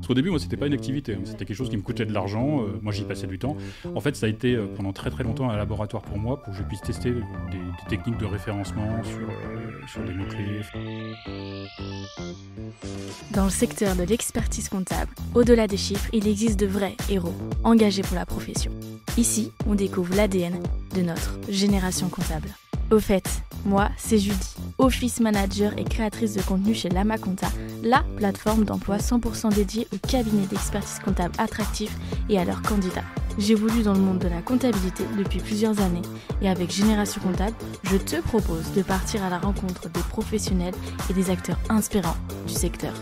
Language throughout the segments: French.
Au début, moi, c'était pas une activité, hein. C'était quelque chose qui me coûtait de l'argent. Moi, j'y passais du temps. En fait, ça a été pendant très très longtemps un laboratoire pour moi, pour que je puisse tester des techniques de référencement sur des mots-clés. Dans le secteur de l'expertise comptable, au-delà des chiffres, il existe de vrais héros, engagés pour la profession. Ici, on découvre l'ADN de notre génération comptable. Au fait, moi, c'est Judy, Office Manager et créatrice de contenu chez Lama Compta, la plateforme d'emploi 100% dédiée aux cabinets d'expertise comptable attractifs et à leurs candidats. J'évolue dans le monde de la comptabilité depuis plusieurs années et avec Génération Comptable, je te propose de partir à la rencontre des professionnels et des acteurs inspirants du secteur.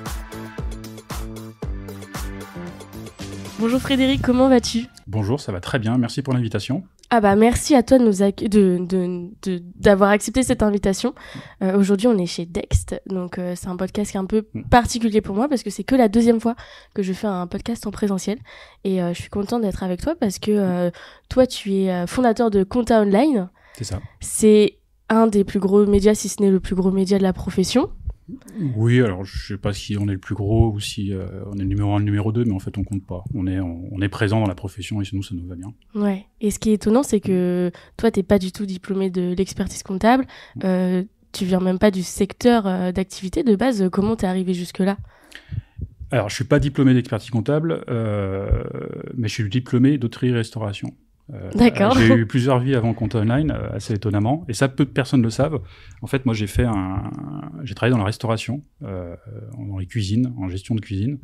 Bonjour Frédéric, comment vas-tu ? Bonjour, ça va très bien. Merci pour l'invitation. Ah bah merci à toi d'avoir accepté cette invitation. Aujourd'hui, on est chez Dext, donc c'est un podcast qui est un peu particulier pour moi parce que c'est que la deuxième fois que je fais un podcast en présentiel et je suis contente d'être avec toi parce que toi, tu es fondateur de Compta Online. C'est ça. C'est un des plus gros médias, si ce n'est le plus gros média de la profession. Oui, alors je sais pas si on est le plus gros ou si on est le numéro 1, le numéro 2, mais en fait on compte pas. On est présent dans la profession et chez nous ça nous va bien. Ouais. Et ce qui est étonnant, c'est que toi t'es pas du tout diplômé de l'expertise comptable. Tu viens même pas du secteur d'activité de base. Comment t'es arrivé jusque là ? Alors je suis pas diplômé d'expertise comptable, mais je suis diplômé d'hôtellerie-restauration. D'accord. J'ai eu plusieurs vies avant Compta Online, assez étonnamment, et ça peu de personnes le savent. En fait, moi j'ai travaillé dans la restauration, dans les cuisines, en gestion de cuisine.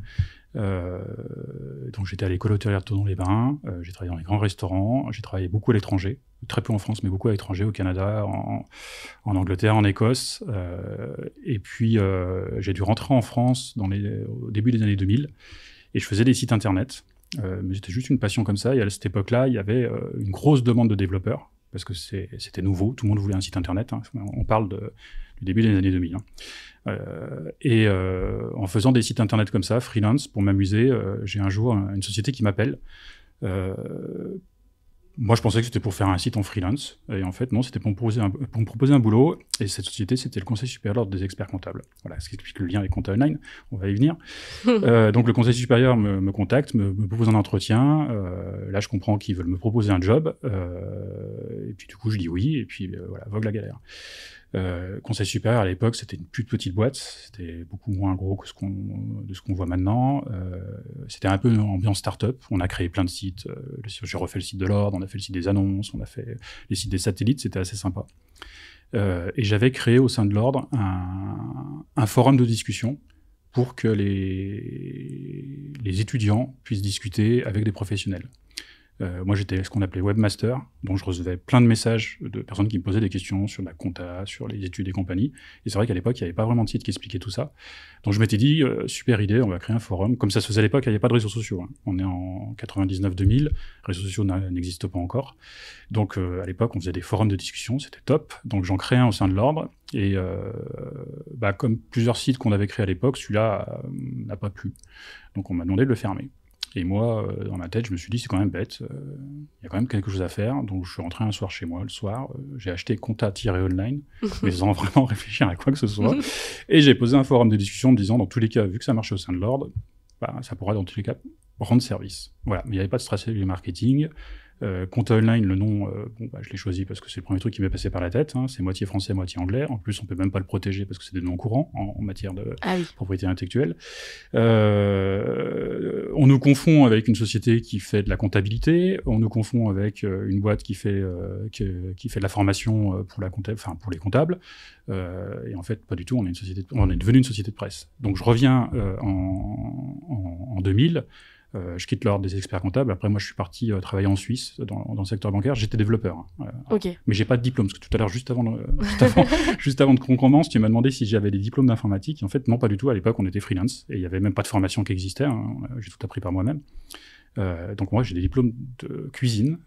Donc j'étais à l'école hôtelière de Thonon-les-Bains, j'ai travaillé dans les grands restaurants, j'ai travaillé beaucoup à l'étranger, très peu en France, mais beaucoup à l'étranger, au Canada, en Angleterre, en Écosse. Et puis j'ai dû rentrer en France au début des années 2000, et je faisais des sites internet. Mais c'était juste une passion comme ça, et à cette époque-là, il y avait une grosse demande de développeurs, parce que c'était nouveau, tout le monde voulait un site internet, hein. On parle du début des années 2000. En faisant des sites internet comme ça, freelance, pour m'amuser, j'ai un jour une société qui m'appelle. Moi, je pensais que c'était pour faire un site en freelance, et en fait, non, c'était pour me proposer un boulot, et cette société, c'était le Conseil supérieur de l'ordre des experts comptables. Voilà, ce qui explique le lien avec Compta Online, on va y venir. Donc, le Conseil supérieur me contacte, me propose un entretien, là, je comprends qu'ils veulent me proposer un job, et puis du coup, je dis oui, et puis voilà, vogue la galère. Conseil supérieur à l'époque, c'était une plus petite boîte, c'était beaucoup moins gros que ce qu'on voit maintenant. C'était un peu une ambiance start-up. On a créé plein de sites. J'ai refait le site de l'ordre, on a fait le site des annonces, on a fait les sites des satellites. C'était assez sympa. Et j'avais créé au sein de l'ordre un forum de discussion pour que les étudiants puissent discuter avec des professionnels. Moi, j'étais ce qu'on appelait webmaster, donc je recevais plein de messages de personnes qui me posaient des questions sur la compta, sur les études et compagnie. Et c'est vrai qu'à l'époque, il n'y avait pas vraiment de site qui expliquait tout ça. Donc je m'étais dit, super idée, on va créer un forum. Comme ça se faisait à l'époque, il n'y avait pas de réseaux sociaux, hein. On est en 99-2000, les réseaux sociaux n'existent pas encore. Donc à l'époque, on faisait des forums de discussion, c'était top. Donc j'en créais un au sein de l'ordre. Et comme plusieurs sites qu'on avait créés à l'époque, celui-là n'a pas plu. Donc on m'a demandé de le fermer. Et moi, dans ma tête, je me suis dit, c'est quand même bête, il y a quand même quelque chose à faire. Donc, je suis rentré un soir chez moi, le soir, j'ai acheté Compta-Online, mais sans vraiment réfléchir à quoi que ce soit. Et j'ai posé un forum de discussion en me disant, dans tous les cas, vu que ça marche au sein de l'ordre, ça pourra dans tous les cas rendre service. Voilà, mais il n'y avait pas de stratégie marketing. Compta Online, le nom, je l'ai choisi parce que c'est le premier truc qui m'est passé par la tête, hein. C'est moitié français, moitié anglais. En plus, on peut même pas le protéger parce que c'est des noms courants en matière de propriété intellectuelle. On nous confond avec une société qui fait de la comptabilité. On nous confond avec une boîte qui fait de la formation pour les comptables. Et en fait, pas du tout. On est devenu une société de presse. Donc, je reviens en 2000. Je quitte l'ordre des experts comptables. Après, moi, je suis parti travailler en Suisse dans le secteur bancaire. J'étais développeur, hein. Okay. Mais j'ai pas de diplôme. Parce que tout à l'heure, juste avant qu'on commence, tu m'as demandé si j'avais des diplômes d'informatique. Et en fait, non, pas du tout. À l'époque, on était freelance et il y avait même pas de formation qui existait, hein. J'ai tout appris par moi-même. Donc moi, j'ai des diplômes de cuisine.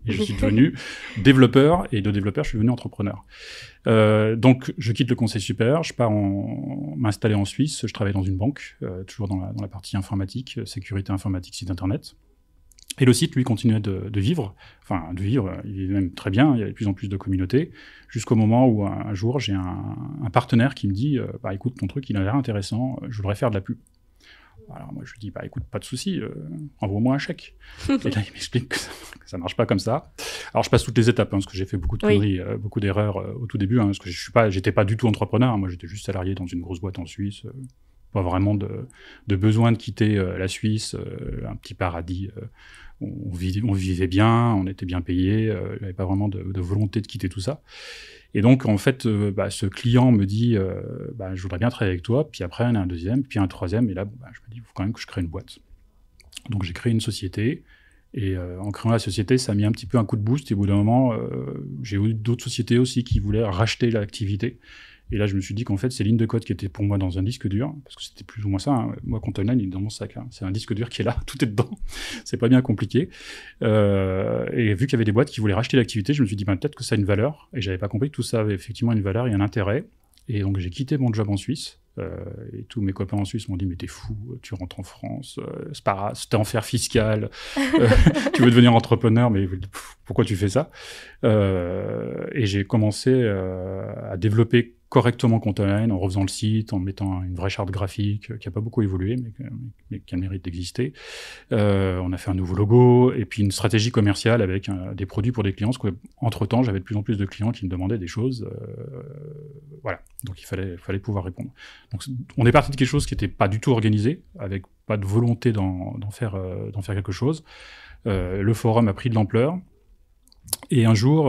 Et je suis devenu développeur, et de développeur, je suis devenu entrepreneur. Donc, je quitte le Conseil supérieur, je pars m'installer en Suisse, je travaille dans une banque, toujours dans la partie informatique, sécurité informatique, site internet. Et le site, lui, continuait de vivre. Enfin, de vivre, il vivait même très bien. Il y avait de plus en plus de communautés. Jusqu'au moment où, un jour, j'ai un partenaire qui me dit bah, écoute, ton truc, il a l'air intéressant. Je voudrais faire de la pub. Alors, moi, je lui dis bah, écoute, pas de souci. Envoie-moi un chèque. Et là, il m'explique que ça marche pas comme ça. Alors, je passe toutes les étapes, parce que j'ai fait beaucoup de conneries, beaucoup d'erreurs au tout début. Parce que j'étais pas du tout entrepreneur. Moi, j'étais juste salarié dans une grosse boîte en Suisse. Pas vraiment de besoin de quitter la Suisse, un petit paradis. On vivait bien, on était bien payé, j'avais pas vraiment de volonté de quitter tout ça. Et donc, en fait, ce client me dit je voudrais bien travailler avec toi. Puis après, il y en a un deuxième, puis un troisième. Et là, je me dis, il faut quand même que je crée une boîte. Donc, j'ai créé une société. Et en créant la société, ça a mis un petit peu un coup de boost. Et au bout d'un moment, j'ai eu d'autres sociétés aussi qui voulaient racheter l'activité. Et là, je me suis dit qu'en fait, ces lignes de code qui étaient pour moi dans un disque dur, parce que c'était plus ou moins ça, hein. Moi, Content9, il est dans mon sac. Hein. C'est un disque dur qui est là, tout est dedans. C'est pas bien compliqué. Et vu qu'il y avait des boîtes qui voulaient racheter l'activité, je me suis dit peut-être que ça a une valeur. Et j'avais pas compris que tout ça avait effectivement une valeur et un intérêt. Et donc, j'ai quitté mon job en Suisse. Et tous mes copains en Suisse m'ont dit mais t'es fou, tu rentres en France, c'est pas grave, c'était enfer fiscal, tu veux devenir entrepreneur, mais pourquoi tu fais ça? Et j'ai commencé à développer correctement Content9 en refaisant le site, en mettant une vraie charte graphique qui n'a pas beaucoup évolué, mais qui a le mérite d'exister. On a fait un nouveau logo et puis une stratégie commerciale avec des produits pour des clients. Parce qu'entre-temps, j'avais de plus en plus de clients qui me demandaient des choses. Voilà, donc il fallait pouvoir répondre. Donc on est parti de quelque chose qui n'était pas du tout organisé, avec pas de volonté d'en faire quelque chose. Le forum a pris de l'ampleur. Et un jour...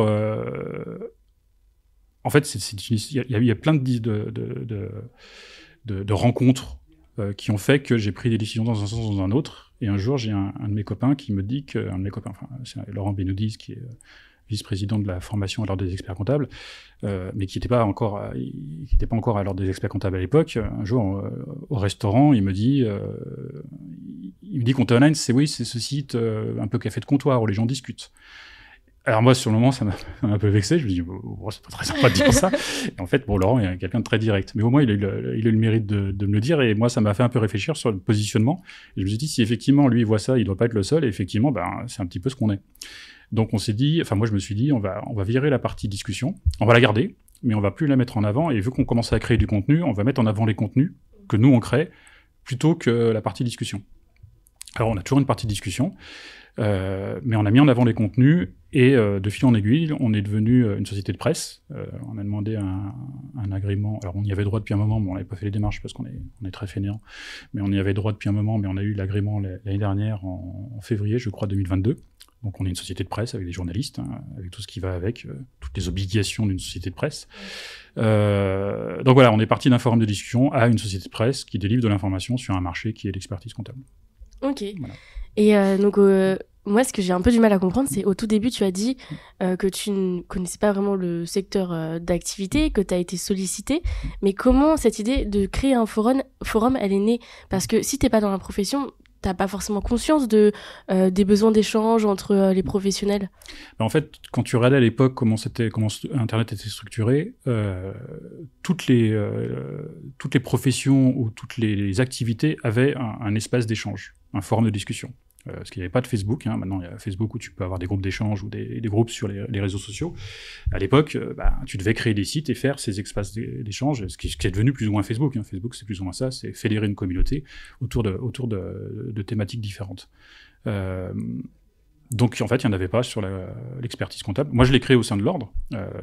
en fait, il y a plein de rencontres qui ont fait que j'ai pris des décisions dans un sens ou dans un autre. Et un jour, j'ai un de mes copains qui me dit que... c'est Laurent Benoudis, qui est vice-président de la formation à l'ordre des experts comptables, mais qui n'était pas encore à l'ordre des experts comptables à l'époque. Un jour, au restaurant, il me dit Content9, c'est ce site un peu café de comptoir où les gens discutent. Alors moi, sur le moment, ça m'a un peu vexé. Je me dis, c'est pas très sympa de dire ça. Et en fait, Laurent est quelqu'un de très direct. Mais au moins, il a eu le mérite de me le dire. Et moi, ça m'a fait un peu réfléchir sur le positionnement. Et je me suis dit, si effectivement, lui, il voit ça, il doit pas être le seul. Et effectivement, c'est un petit peu ce qu'on est. Donc, moi, je me suis dit, on va virer la partie discussion. On va la garder, mais on va plus la mettre en avant. Et vu qu'on commence à créer du contenu, on va mettre en avant les contenus que nous, on crée, plutôt que la partie discussion. Alors, on a toujours une partie discussion. Mais on a mis en avant les contenus et de fil en aiguille, on est devenu une société de presse. On a demandé un agrément. Alors on y avait droit depuis un moment, mais on n'avait pas fait les démarches parce qu'on est très fainéants. Mais on y avait droit depuis un moment, mais on a eu l'agrément l'année dernière en février, je crois, 2022. Donc on est une société de presse avec des journalistes, avec tout ce qui va avec, toutes les obligations d'une société de presse. Donc voilà, on est parti d'un forum de discussion à une société de presse qui délivre de l'information sur un marché qui est l'expertise comptable. Ok. Voilà. Et donc, moi, ce que j'ai un peu du mal à comprendre, c'est au tout début, tu as dit que tu ne connaissais pas vraiment le secteur d'activité, que tu as été sollicité. Mais comment cette idée de créer un forum, elle est née? Parce que si tu n'es pas dans la profession, tu n'as pas forcément conscience des besoins d'échange entre les professionnels. En fait, quand tu regardais à l'époque comment Internet était structuré, toutes les professions ou toutes les activités avaient un espace d'échange, un forum de discussion. Parce qu'il n'y avait pas de Facebook. Maintenant, il y a Facebook où tu peux avoir des groupes d'échange ou des groupes sur les réseaux sociaux. À l'époque, tu devais créer des sites et faire ces espaces d'échange, ce qui est devenu plus ou moins Facebook. Facebook, c'est plus ou moins ça, c'est fédérer une communauté autour de thématiques différentes. Donc, en fait, il n'y en avait pas sur l'expertise comptable. Moi, je l'ai créé au sein de l'ordre,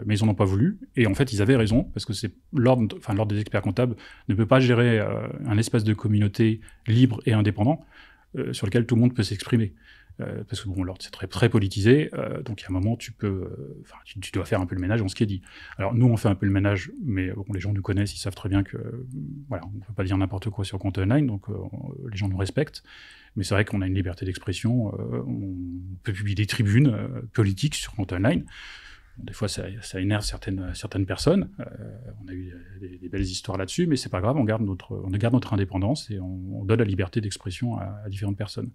mais ils n'en ont pas voulu. Et en fait, ils avaient raison, parce que l'ordre des experts comptables ne peut pas gérer un espace de communauté libre et indépendant sur lequel tout le monde peut s'exprimer. Parce que l'ordre, c'est très, très politisé, donc il y a un moment, tu dois faire un peu le ménage dans ce qui est dit. Alors, nous, on fait un peu le ménage, mais les gens nous connaissent, ils savent très bien que, on ne peut pas dire n'importe quoi sur Content9, donc les gens nous respectent. Mais c'est vrai qu'on a une liberté d'expression, on peut publier des tribunes politiques sur Content9. Des fois, ça énerve certaines personnes. On a eu des belles histoires là-dessus, mais c'est pas grave, on garde notre indépendance et on donne la liberté d'expression à différentes personnes.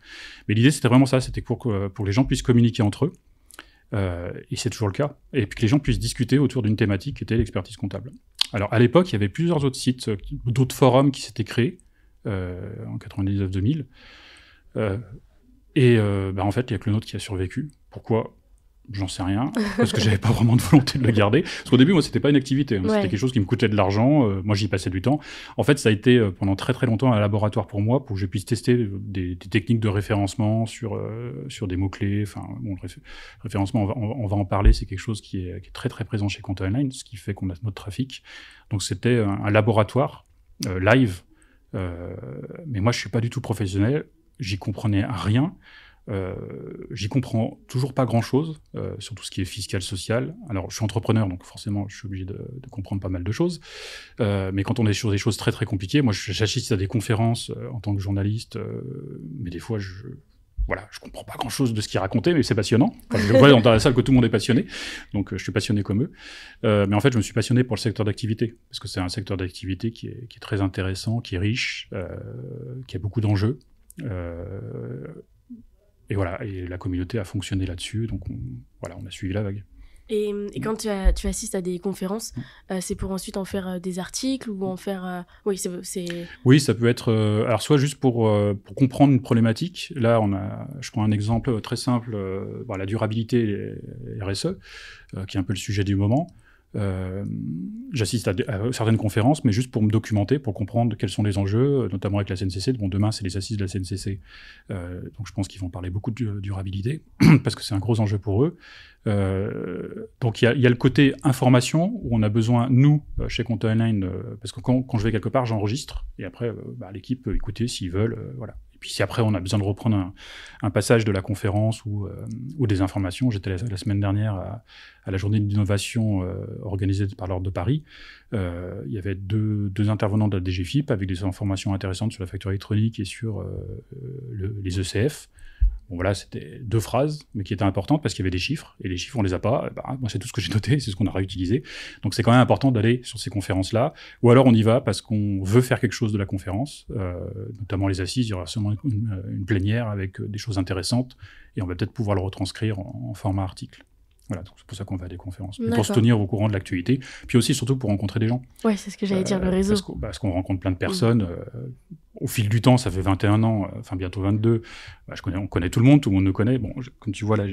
Mais l'idée, c'était vraiment ça, c'était pour que les gens puissent communiquer entre eux, et c'est toujours le cas, et puis que les gens puissent discuter autour d'une thématique qui était l'expertise comptable. Alors, à l'époque, il y avait plusieurs autres sites, d'autres forums qui s'étaient créés, en 99-2000, Et en fait, il y a que le nôtre qui a survécu. Pourquoi ? J'en sais rien, parce que j'avais pas vraiment de volonté de le garder. Parce qu'au début, moi, c'était pas une activité, c'était quelque chose qui me coûtait de l'argent. Moi, j'y passais du temps. En fait, ça a été pendant très très longtemps un laboratoire pour moi, pour que je puisse tester des techniques de référencement sur des mots clés. Enfin, bon, le référencement, on va en parler. C'est quelque chose qui est très très présent chez Compte Online, ce qui fait qu'on a notre trafic. Donc, c'était un laboratoire live. Mais moi, je suis pas du tout professionnel. J'y comprenais rien. J'y comprends toujours pas grand-chose sur tout ce qui est fiscal, social. Alors, je suis entrepreneur, donc forcément, je suis obligé de comprendre pas mal de choses. Mais quand on est sur des choses très très compliquées, moi, j'assiste à des conférences en tant que journaliste, mais des fois, je comprends pas grand-chose de ce qu'ils racontaient, mais c'est passionnant. Enfin, je vois dans la salle que tout le monde est passionné, donc je suis passionné comme eux. Mais en fait, je me suis passionné pour le secteur d'activité, parce que c'est un secteur d'activité qui est très intéressant, qui est riche, qui a beaucoup d'enjeux. Et voilà, et la communauté a fonctionné là-dessus, donc on a suivi la vague. Et quand tu assistes à des conférences, c'est pour ensuite en faire des articles ou en faire... Oui, Oui, ça peut être... alors, soit juste pour comprendre une problématique. Là, je prends un exemple très simple, la durabilité et RSE, qui est un peu le sujet du moment. J'assiste à certaines conférences, mais juste pour me documenter, pour comprendre quels sont les enjeux, notamment avec la CNCC. Bon, demain, c'est les assises de la CNCC, donc je pense qu'ils vont parler beaucoup de durabilité, parce que c'est un gros enjeu pour eux. Donc il y a le côté information, où on a besoin, nous, chez Compte Online, parce que quand je vais quelque part, j'enregistre, et après, l'équipe peut écouter s'ils veulent, voilà. Puis si après on a besoin de reprendre un passage de la conférence ou des informations, j'étais la semaine dernière à la journée d'innovation organisée par l'Ordre de Paris. Il y avait deux intervenants de la DGFiP avec des informations intéressantes sur la facture électronique et sur les ECF. Bon, voilà, c'était 2 phrases, mais qui étaient importantes parce qu'il y avait des chiffres, et les chiffres, on les a pas. Moi, c'est tout ce que j'ai noté, c'est ce qu'on a réutilisé. Donc, c'est quand même important d'aller sur ces conférences-là, ou alors on y va parce qu'on veut faire quelque chose de la conférence, notamment les assises, il y aura sûrement une plénière avec des choses intéressantes, et on va peut-être pouvoir le retranscrire en format article. Voilà, donc c'est pour ça qu'on va à des conférences. Pour se tenir au courant de l'actualité, puis aussi surtout pour rencontrer des gens. Ouais, c'est ce que j'allais dire, le réseau. Parce qu'on rencontre plein de personnes. Au fil du temps, ça fait 21 ans, bientôt 22. On connaît tout le monde nous connaît. Bon, comme tu vois là,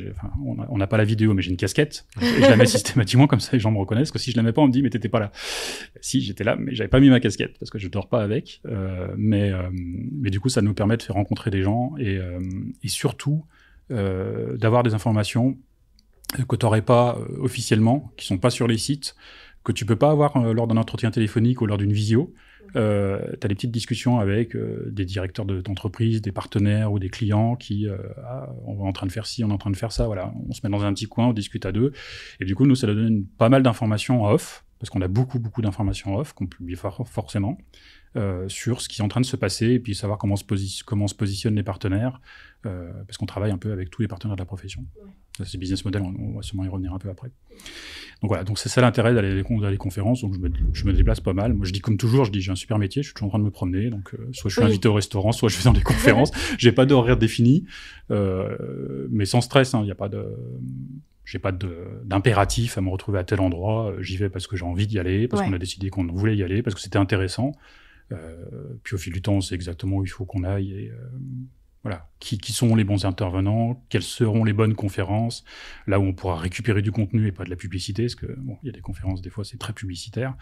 on n'a pas la vidéo, mais j'ai une casquette. Et je la mets systématiquement, comme ça les gens me reconnaissent. Parce que si je la mets pas, on me dit, mais t'étais pas là. Si, j'étais là, mais j'avais pas mis ma casquette, parce que je dors pas avec. Mais du coup, ça nous permet de faire rencontrer des gens et surtout d'avoir des informations que tu n'aurais pas officiellement, qui ne sont pas sur les sites, que tu ne peux pas avoir lors d'un entretien téléphonique ou lors d'une visio. Tu as des petites discussions avec des directeurs d'entreprise, des partenaires ou des clients qui on est en train de faire ci, on est en train de faire ça. Voilà. On se met dans un petit coin, on discute à 2. Et du coup, nous, ça nous donne pas mal d'informations en off, parce qu'on a beaucoup d'informations en off qu'on publie forcément, sur ce qui est en train de se passer, et puis savoir comment se positionnent les partenaires, parce qu'on travaille un peu avec tous les partenaires de la profession. Ouais. Ça, c'est business model, on va sûrement y revenir un peu après. Donc voilà, donc c'est ça l'intérêt d'aller à les conférences, donc je me déplace pas mal. Moi, je dis comme toujours, j'ai un super métier, je suis toujours en train de me promener, donc soit je suis invité au restaurant, soit je vais dans des conférences. J'ai pas d'horaire défini, mais sans stress, il y a pas de... J'ai pas d'impératif à me retrouver à tel endroit. J'y vais parce que j'ai envie d'y aller, parce qu'on a décidé qu'on voulait y aller, parce que c'était intéressant. Puis au fil du temps, on sait exactement où il faut qu'on aille. Et voilà, qui sont les bons intervenants, quelles seront les bonnes conférences, là où on pourra récupérer du contenu et pas de la publicité, parce que il y a des conférences, des fois, c'est très publicitaire.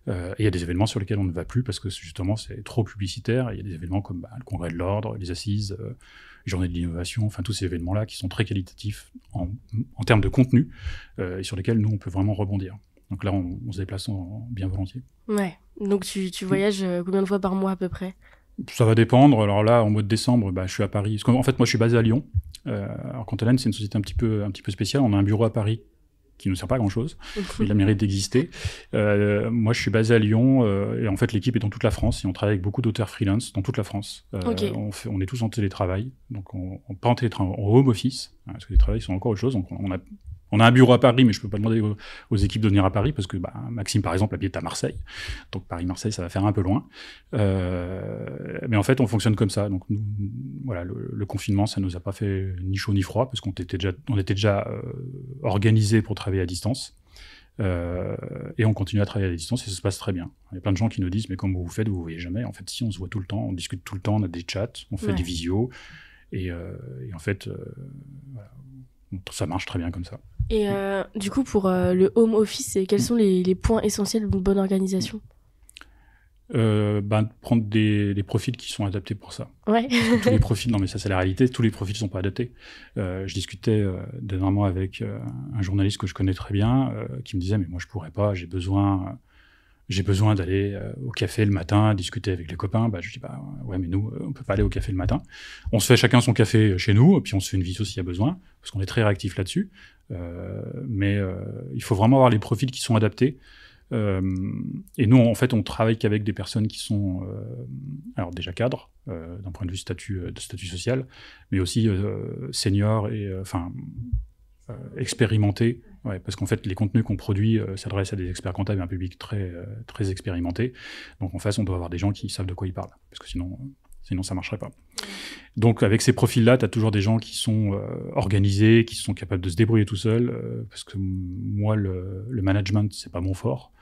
Et il y a des événements sur lesquels on ne va plus parce que justement, c'est trop publicitaire. Il y a des événements comme le Congrès de l'Ordre, les assises, les Journées de l'innovation, tous ces événements-là qui sont très qualitatifs en termes de contenu et sur lesquels nous, on peut vraiment rebondir. Donc là, on se déplace bien volontiers. Ouais, donc tu voyages combien de fois par mois à peu près ? Ça va dépendre. Alors là, en mois de décembre, je suis à Paris. Parce qu'en fait, moi, je suis basé à Lyon. Alors, Compte Online, c'est une société un petit peu spéciale. On a un bureau à Paris qui ne sert pas à grand-chose, mais il a mérite d'exister. Moi, je suis basé à Lyon, et en fait, l'équipe est dans toute la France, et on travaille avec beaucoup d'auteurs freelance dans toute la France. Okay. On est tous en télétravail, donc pas en télétravail, en home office, parce que les travails sont encore autre chose. Donc, on a un bureau à Paris, mais je peux pas demander aux équipes de venir à Paris, parce que Maxime, par exemple, habite à Marseille. Donc, Paris-Marseille, ça va faire un peu loin. Mais en fait, on fonctionne comme ça. Donc, nous, voilà, le confinement, ça nous a pas fait ni chaud ni froid, parce qu'on était déjà organisés pour travailler à distance. Et on continue à travailler à distance et ça se passe très bien. Il y a plein de gens qui nous disent, mais comment vous faites, vous voyez jamais. En fait, si, on se voit tout le temps, on discute tout le temps, on a des chats, on fait des visios. Et en fait, voilà, ça marche très bien comme ça. Et du coup, pour le home office, quels sont les points essentiels d'une bonne organisation ? Prendre des profils qui sont adaptés pour ça. Ouais. Tous les profils, non mais ça c'est la réalité, tous les profils ne sont pas adaptés. Je discutais dernièrement avec un journaliste que je connais très bien qui me disait mais moi je pourrais pas, j'ai besoin d'aller au café le matin, discuter avec les copains. Je dis ouais mais nous on peut pas aller au café le matin. On se fait chacun son café chez nous, et puis on se fait une visio s'il y a besoin, parce qu'on est très réactif là-dessus. Mais il faut vraiment avoir les profils qui sont adaptés. Et nous, en fait, on travaille qu'avec des personnes qui sont alors déjà cadres, d'un point de vue statut social, mais aussi seniors et expérimentés. Ouais, parce qu'en fait, les contenus qu'on produit s'adressent à des experts comptables et un public très, très expérimenté. Donc en face, on doit avoir des gens qui savent de quoi ils parlent, parce que sinon ça marcherait pas. Donc avec ces profils-là, tu as toujours des gens qui sont organisés, qui sont capables de se débrouiller tout seuls, parce que moi, le management, c'est pas mon fort.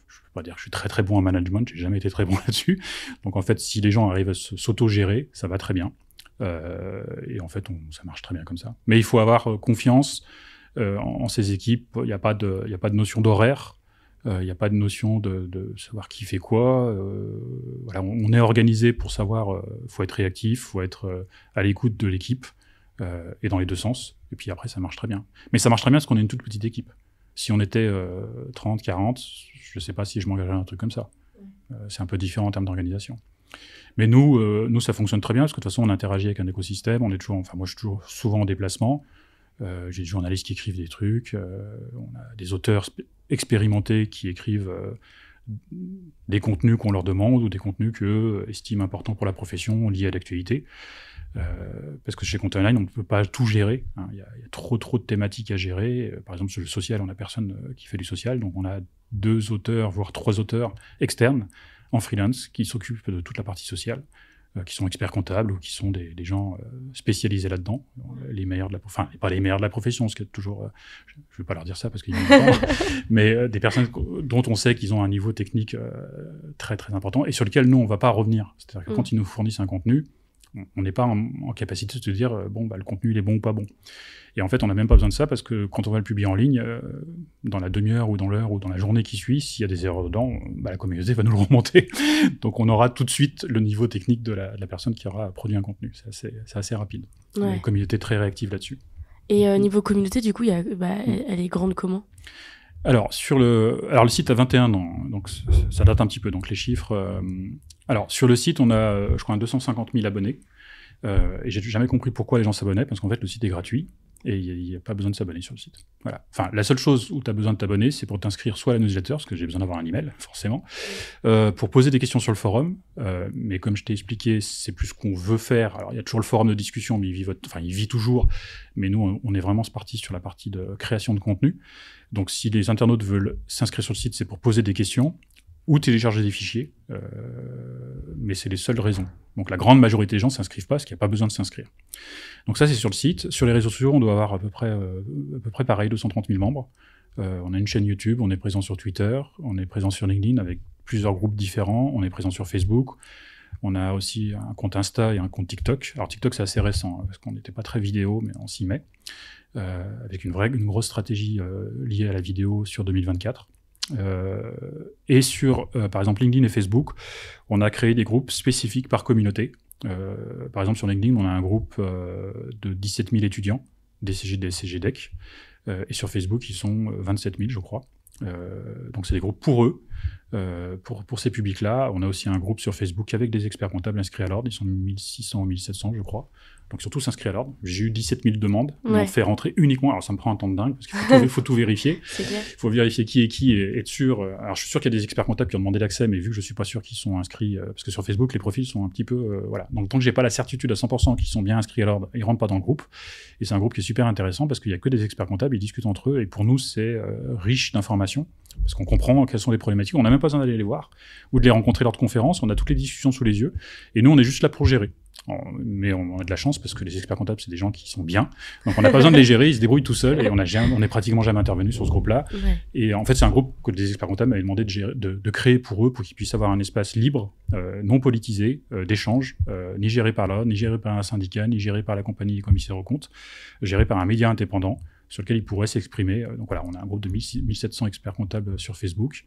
Je peux pas dire que je suis très très bon en management, j'ai jamais été très bon là-dessus. Donc en fait, si les gens arrivent à s'auto-gérer, ça va très bien. Et en fait, ça marche très bien comme ça. Mais il faut avoir confiance en ces équipes. Il n'y a pas de notion d'horaire. Il n'y a pas de notion de savoir qui fait quoi. Voilà, on est organisé pour savoir. Faut être réactif, faut être à l'écoute de l'équipe et dans les deux sens. Et puis après, ça marche très bien. Mais ça marche très bien parce qu'on est une toute petite équipe. Si on était 30, 40, je ne sais pas si je m'engagerais dans un truc comme ça. C'est un peu différent en termes d'organisation. Mais nous, ça fonctionne très bien parce que de toute façon, on interagit avec un écosystème. Moi, je suis toujours souvent en déplacement. J'ai des journalistes qui écrivent des trucs. On a des auteurs expérimentés qui écrivent des contenus qu'on leur demande ou des contenus qu'eux estiment importants pour la profession, liés à l'actualité. Parce que chez Content Online, on ne peut pas tout gérer. Il y a trop de thématiques à gérer. Par exemple, sur le social, on n'a personne qui fait du social. Donc, on a 2 auteurs, voire 3 auteurs externes en freelance qui s'occupent de toute la partie sociale, qui sont experts comptables ou qui sont des gens spécialisés là-dedans, les meilleurs pas les meilleurs de la profession, ce qui est toujours, je ne vais pas leur dire ça parce qu'ils n'ont pas, mais des personnes dont on sait qu'ils ont un niveau technique très très important et sur lequel nous on ne va pas revenir. C'est-à-dire que quand ils nous fournissent un contenu, on n'est pas en capacité de se dire le contenu il est bon ou pas bon. Et en fait, on n'a même pas besoin de ça parce que quand on va le publier en ligne, dans la demi-heure ou dans l'heure ou dans la journée qui suit, s'il y a des erreurs dedans, la communauté va nous le remonter. Donc on aura tout de suite le niveau technique de la personne qui aura produit un contenu. C'est assez rapide. Ouais. Une communauté très réactive là-dessus. Et niveau communauté, du coup, elle est grande comment ? Alors, le site a 21 ans, donc ça date un petit peu, donc les chiffres... Alors, sur le site, on a, je crois, 250 000 abonnés, et j'ai jamais compris pourquoi les gens s'abonnaient, parce qu'en fait, le site est gratuit, et il n'y a pas besoin de s'abonner sur le site. Voilà. Enfin, la seule chose où tu as besoin de t'abonner, c'est pour t'inscrire soit à la newsletter, parce que j'ai besoin d'avoir un email, forcément, pour poser des questions sur le forum, mais comme je t'ai expliqué, c'est plus ce qu'on veut faire. Alors, il y a toujours le forum de discussion, mais il vit toujours, mais nous, on est vraiment parti sur la partie de création de contenu. Donc, si les internautes veulent s'inscrire sur le site, c'est pour poser des questions ou télécharger des fichiers, mais c'est les seules raisons. Donc, la grande majorité des gens ne s'inscrivent pas parce qu'il n'y a pas besoin de s'inscrire. Donc ça, c'est sur le site. Sur les réseaux sociaux, on doit avoir à peu près pareil, 230 000 membres. On a une chaîne YouTube, on est présent sur Twitter, on est présent sur LinkedIn avec plusieurs groupes différents, on est présent sur Facebook. On a aussi un compte Insta et un compte TikTok. Alors TikTok, c'est assez récent, parce qu'on n'était pas très vidéo, mais on s'y met. Avec une grosse stratégie liée à la vidéo sur 2024. Et sur, par exemple, LinkedIn et Facebook, on a créé des groupes spécifiques par communauté. Par exemple, sur LinkedIn, on a un groupe de 17 000 étudiants, DCG, DSCG, DEC. Et sur Facebook, ils sont 27 000, je crois. Donc, c'est des groupes pour eux, pour ces publics-là. On a aussi un groupe sur Facebook avec des experts comptables inscrits à l'ordre. Ils sont 1600 ou 1700, je crois. Donc, surtout s'inscrire à l'ordre. J'ai eu 17 000 demandes. Ouais. On fait rentrer uniquement. Alors, ça me prend un temps de dingue parce qu'il faut tout vérifier. Il faut vérifier qui est qui et être sûr. Alors, je suis sûr qu'il y a des experts comptables qui ont demandé l'accès, mais vu que je suis pas sûr qu'ils sont inscrits, parce que sur Facebook, les profils sont un petit peu, voilà. Donc, tant que j'ai pas la certitude à 100% qu'ils sont bien inscrits à l'ordre, ils rentrent pas dans le groupe. Et c'est un groupe qui est super intéressant parce qu'il y a que des experts comptables, ils discutent entre eux. Et pour nous, c'est riche d'informations parce qu'on comprend quelles sont les problématiques. On n'a même pas besoin d'aller les voir ou de les rencontrer lors de conférences. On a toutes les discussions sous les yeux. Et nous, on est juste là pour gérer. Mais on a de la chance parce que les experts comptables, c'est des gens qui sont bien. Donc on n'a pas besoin de les gérer, ils se débrouillent tout seuls et on est pratiquement jamais intervenu sur ce groupe-là. Ouais. Et en fait, c'est un groupe que des experts comptables m'avaient demandé de créer pour eux, pour qu'ils puissent avoir un espace libre, non politisé, d'échange, ni géré par là, ni géré par un syndicat, ni géré par la compagnie des commissaires aux comptes, géré par un média indépendant sur lequel ils pourraient s'exprimer. Donc voilà, on a un groupe de 1700 experts comptables sur Facebook.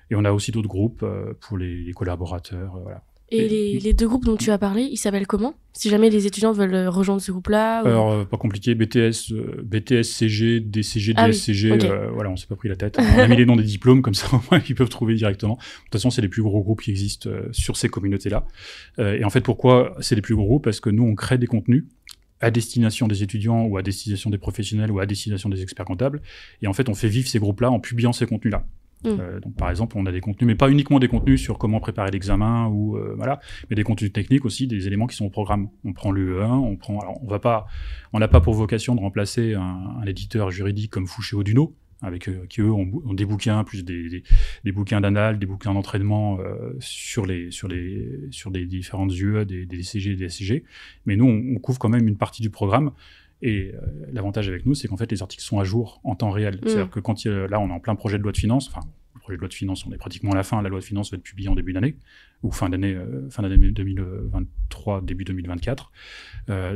Et on a aussi d'autres groupes pour les collaborateurs. Voilà. Et les deux groupes dont tu as parlé, ils s'appellent comment? Si jamais les étudiants veulent rejoindre ce groupe-là ou... Alors, pas compliqué, BTS CG, DCG, Ah oui, DSCG, ok. voilà, on s'est pas pris la tête. On a mis les noms des diplômes, comme ça, ils peuvent trouver directement. De toute façon, c'est les plus gros groupes qui existent sur ces communautés-là. Et en fait, pourquoi c'est les plus gros groupes? Parce que nous, on crée des contenus à destination des étudiants ou à destination des professionnels ou à destination des experts comptables. Et en fait, on fait vivre ces groupes-là en publiant ces contenus-là. Donc, par exemple, on a des contenus, mais pas uniquement des contenus sur comment préparer l'examen ou voilà, mais des contenus techniques aussi, des éléments qui sont au programme. On prend l'UE1, alors on n'a pas pour vocation de remplacer un éditeur juridique comme Fouché ou Duno, avec qui eux ont des bouquins plus des bouquins d'annales, des bouquins d'entraînement sur des différentes UE, des DCG et des SCG. Mais nous, on couvre quand même une partie du programme. Et l'avantage avec nous, c'est qu'en fait, les articles sont à jour en temps réel. C'est-à-dire que quand là, on est en plein projet de loi de finances, enfin, le projet de loi de finances, on est pratiquement à la fin, la loi de finances va être publiée en début d'année, ou fin d'année 2023, début 2024.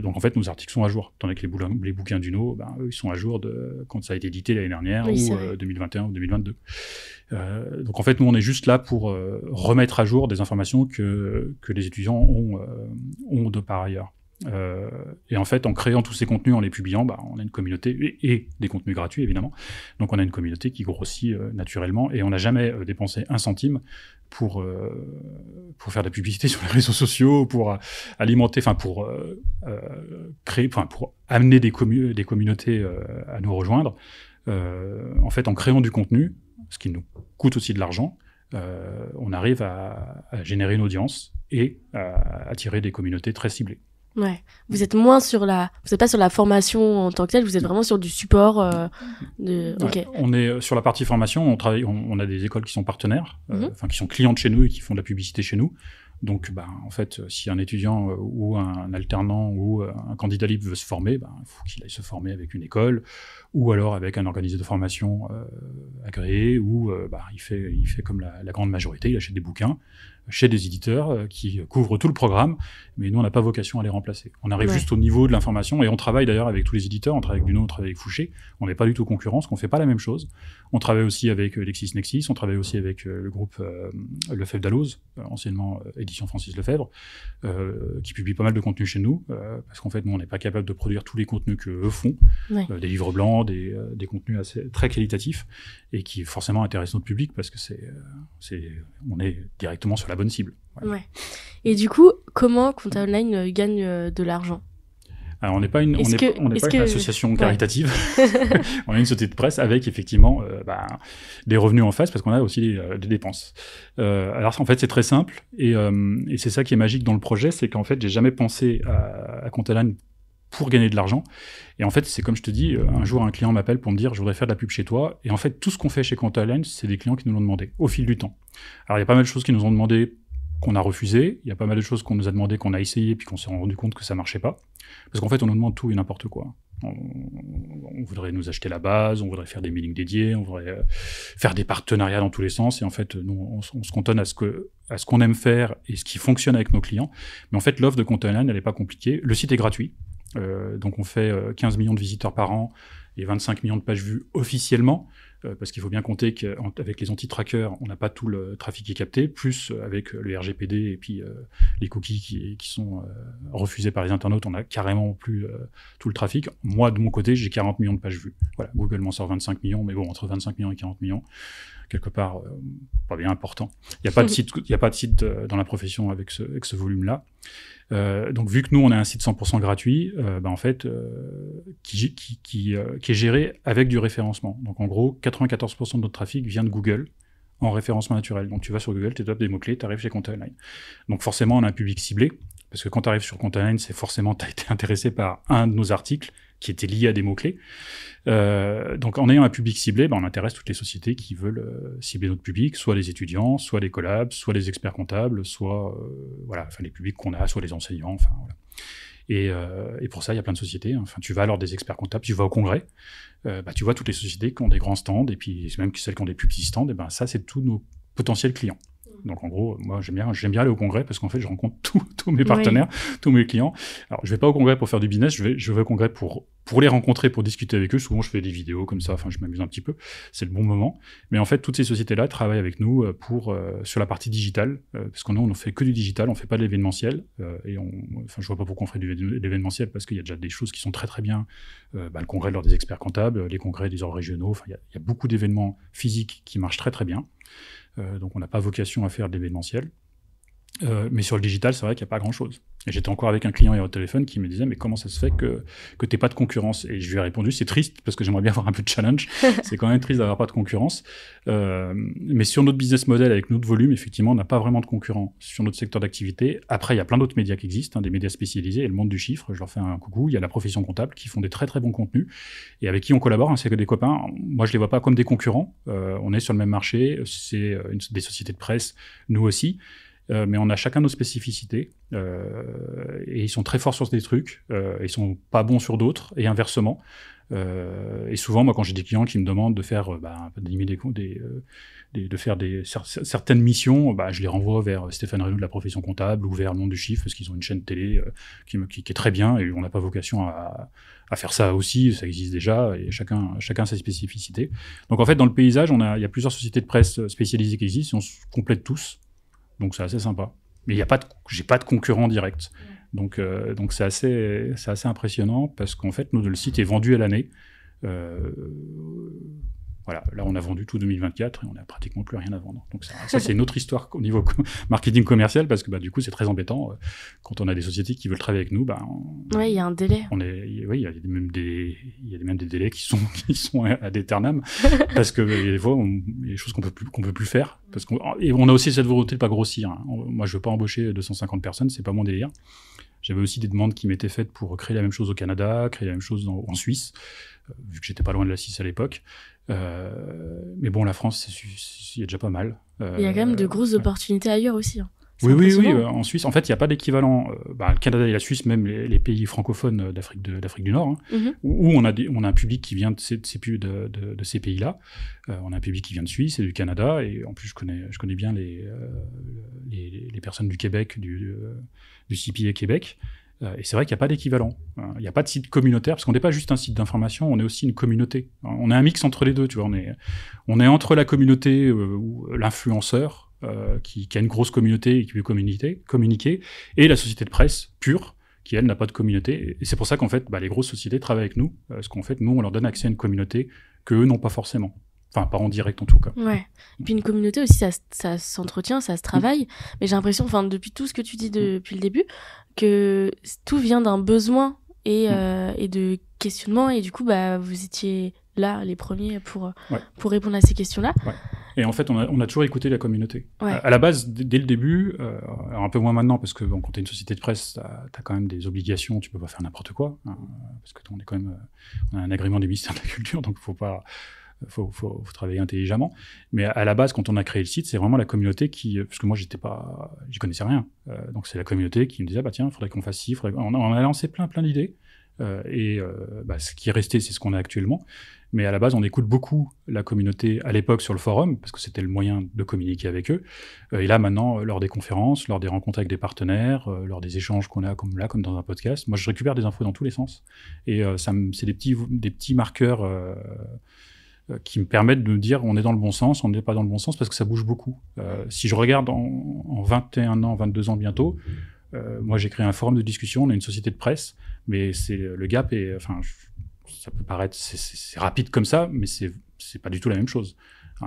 Donc en fait, nos articles sont à jour, tandis que les bouquins d'UNO, eux, ils sont à jour quand ça a été édité l'année dernière, ou 2021 ou 2022. Donc en fait, nous, on est juste là pour remettre à jour des informations que les étudiants ont de par ailleurs. Et en fait, en créant tous ces contenus, en les publiant, on a une communauté et des contenus gratuits évidemment. Donc on a une communauté qui grossit naturellement et on n'a jamais dépensé un centime pour faire de la publicité sur les réseaux sociaux, pour alimenter, enfin pour créer, enfin pour amener des communautés à nous rejoindre. En fait, en créant du contenu, ce qui nous coûte aussi de l'argent, on arrive à générer une audience et à attirer des communautés très ciblées. Ouais. Vous êtes moins vous êtes pas sur la formation en tant que telle, vous êtes vraiment sur du support Ok. Ouais, on est sur la partie formation, on a des écoles qui sont partenaires, qui sont clientes chez nous et qui font de la publicité chez nous. Donc, en fait, si un étudiant ou un alternant ou un candidat libre veut se former, il faut qu'il aille se former avec une école ou alors avec un organisme de formation agréé ou il fait comme la grande majorité, il achète des bouquins chez des éditeurs qui couvrent tout le programme, mais nous, on n'a pas vocation à les remplacer. On arrive juste au niveau de l'information et on travaille d'ailleurs avec tous les éditeurs, on travaille avec Duno, on travaille avec Fouché, on n'est pas du tout concurrents, parce qu'on ne fait pas la même chose. On travaille aussi avec LexisNexis, on travaille aussi avec le groupe Lefebvre Dalloz, anciennement Édition Francis Lefebvre, qui publie pas mal de contenu chez nous, parce qu'en fait, nous, on n'est pas capable de produire tous les contenus qu'eux font, des livres blancs, des contenus très qualitatifs, et qui forcément intéressent notre public, parce que on est directement sur la bonne cible. Voilà. Ouais. Et du coup, comment Compta Online gagne de l'argent ? Alors, on n'est pas une association caritative. On est une société de presse avec effectivement des revenus en face parce qu'on a aussi des dépenses. Alors en fait c'est très simple et c'est ça qui est magique dans le projet, c'est qu'en fait j'ai jamais pensé à Compta Online pour gagner de l'argent. Et en fait c'est comme je te dis, un jour un client m'appelle pour me dire je voudrais faire de la pub chez toi. Et en fait tout ce qu'on fait chez Compta Online, c'est des clients qui nous l'ont demandé au fil du temps. Alors il y a pas mal de choses qui nous ont demandé qu'on a refusé, il y a pas mal de choses qu'on nous a demandé, qu'on a essayé, puis qu'on s'est rendu compte que ça marchait pas. Parce qu'en fait, on nous demande tout et n'importe quoi. On voudrait nous acheter la base, on voudrait faire des mailings dédiés, on voudrait faire des partenariats dans tous les sens. Et en fait, nous, on se cantonne à ce qu'on aime faire et ce qui fonctionne avec nos clients. Mais en fait, l'offre de Compta Online, elle n'est pas compliquée. Le site est gratuit. Donc, on fait 15 millions de visiteurs par an et 25 millions de pages vues officiellement. Parce qu'il faut bien compter qu'avec les anti-trackers, on n'a pas tout le trafic qui est capté, plus avec le RGPD et puis les cookies qui sont refusés par les internautes, on a carrément plus tout le trafic. Moi, de mon côté, j'ai 40 millions de pages vues. Voilà, Google m'en sort 25 millions, mais bon, entre 25 millions et 40 millions, quelque part, pas bien important. Il n'y a pas de site dans la profession avec ce volume-là. Donc, vu que nous, on a un site 100% gratuit, en fait, qui est géré avec du référencement. Donc, en gros, 94% de notre trafic vient de Google en référencement naturel. Donc, tu vas sur Google, tu tapes des mots-clés, tu arrives chez Compta Online. Donc, forcément, on a un public ciblé, Parce que quand tu arrives sur Content9, c'est forcément, tu as été intéressé par un de nos articles qui était lié à des mots-clés. Donc, en ayant un public ciblé, on intéresse toutes les sociétés qui veulent cibler notre public, soit les étudiants, soit les collabs, soit les experts comptables, soit les publics qu'on a, soit les enseignants. Voilà. Et pour ça, il y a plein de sociétés. Enfin, tu vas lors des experts comptables, tu vas au congrès, tu vois toutes les sociétés qui ont des grands stands, et puis même celles qui ont des plus petits stands, et ça, c'est tous nos potentiels clients. Donc en gros, moi j'aime bien aller au congrès parce qu'en fait je rencontre tous mes partenaires, tous mes clients. Alors je vais pas au congrès pour faire du business, je vais au congrès pour les rencontrer, pour discuter avec eux. Souvent je fais des vidéos comme ça, je m'amuse un petit peu, c'est le bon moment. Mais en fait toutes ces sociétés-là travaillent avec nous sur la partie digitale, parce qu'on ne fait que du digital, on fait pas de l'événementiel. Je vois pas pourquoi on ferait de l'événementiel, parce qu'il y a déjà des choses qui sont très très bien. Le congrès lors des experts comptables, les congrès des ordres régionaux, il y a beaucoup d'événements physiques qui marchent très très bien. Donc on n'a pas vocation à faire de l'événementiel. Mais sur le digital, c'est vrai qu'il n'y a pas grand-chose. Et j'étais encore avec un client hier au téléphone qui me disait « Mais comment ça se fait que tu n'aies pas de concurrence ?» Et je lui ai répondu « C'est triste, parce que j'aimerais bien avoir un peu de challenge. C'est quand même triste d'avoir pas de concurrence. Mais sur notre business model, avec notre volume, effectivement, on n'a pas vraiment de concurrents sur notre secteur d'activité. Après, il y a plein d'autres médias qui existent, des médias spécialisés. Et le monde du chiffre, je leur fais un coucou. Il y a la profession comptable qui font des très très bons contenus et avec qui on collabore. C'est que des copains. Moi, je les vois pas comme des concurrents. On est sur le même marché. C'est des sociétés de presse, nous aussi. Mais on a chacun nos spécificités et ils sont très forts sur des trucs, ils sont pas bons sur d'autres et inversement. Et souvent, moi, quand j'ai des clients qui me demandent de faire, de faire certaines missions, je les renvoie vers Stéphane Reynaud de la profession comptable ou vers le monde du chiffre parce qu'ils ont une chaîne télé qui est très bien et on n'a pas vocation à faire ça aussi, ça existe déjà et chacun ses spécificités. Donc en fait, dans le paysage, il y a plusieurs sociétés de presse spécialisées qui existent et on se complète tous. Donc c'est assez sympa. Mais j'ai pas de concurrent direct. Donc c'est assez impressionnant parce qu'en fait, le site est vendu à l'année. Voilà, là on a vendu tout 2024 et on n'a pratiquement plus rien à vendre. Donc ça c'est une autre histoire au niveau marketing commercial parce que du coup c'est très embêtant quand on a des sociétés qui veulent travailler avec nous. Il y a un délai. Il y a même des délais qui sont ad aeternam parce que il y a des fois il y a des choses qu'on peut plus faire parce et on a aussi cette volonté de pas grossir. Moi je veux pas embaucher 250 personnes, c'est pas mon délire. J'avais aussi des demandes qui m'étaient faites pour créer la même chose au Canada, créer la même chose en Suisse, vu que j'étais pas loin de la Suisse à l'époque. Mais bon, la France, il y a déjà pas mal. Il y a quand même de grosses opportunités ailleurs aussi. Oui, en Suisse, en fait, il n'y a pas d'équivalent. Le Canada et la Suisse, même les pays francophones d'Afrique du Nord, où on a un public qui vient de ces pays-là. On a un public qui vient de Suisse et du Canada, et en plus, je connais bien les personnes du Québec, du CPA Québec. Et c'est vrai qu'il n'y a pas d'équivalent. Il n'y a pas de site communautaire, parce qu'on n'est pas juste un site d'information, on est aussi une communauté. On est un mix entre les deux, tu vois. On est entre la communauté ou l'influenceur, qui a une grosse communauté et qui peut communiquer, et la société de presse pure, qui, elle, n'a pas de communauté. Et c'est pour ça qu'en fait, les grosses sociétés travaillent avec nous, parce qu'en fait, nous, on leur donne accès à une communauté qu'eux n'ont pas forcément. Enfin, pas en direct en tout cas. Ouais. Et puis une communauté aussi, ça s'entretient, ça se travaille. Mais j'ai l'impression, depuis tout ce que tu dis depuis le début, que tout vient d'un besoin et de questionnement. Et du coup, vous étiez là, les premiers, pour répondre à ces questions-là. Ouais. Et en fait, on a toujours écouté la communauté. Ouais. À la base, dès le début, alors un peu moins maintenant, parce que quand tu es une société de presse, tu as quand même des obligations, tu peux pas faire n'importe quoi. Parce que on a un agrément du ministère de la Culture, donc faut faut travailler intelligemment. Mais à la base, quand on a créé le site, c'est vraiment la communauté parce que moi, j'y connaissais rien. Donc c'est la communauté qui me disait, tiens, il faudrait qu'on fasse ci, on a lancé plein d'idées. Ce qui est resté, c'est ce qu'on a actuellement. Mais à la base, on écoute beaucoup la communauté à l'époque sur le forum, parce que c'était le moyen de communiquer avec eux. Et là, maintenant, lors des conférences, lors des rencontres avec des partenaires, lors des échanges qu'on a comme dans un podcast, moi, je récupère des infos dans tous les sens. Et c'est des petits marqueurs qui me permettent de me dire on est dans le bon sens, on n'est pas dans le bon sens, parce que ça bouge beaucoup. Si je regarde en 21 ans, 22 ans bientôt, moi, j'ai créé un forum de discussion, on a une société de presse, mais le gap est... ça peut paraître... C'est rapide comme ça, mais c'est pas du tout la même chose.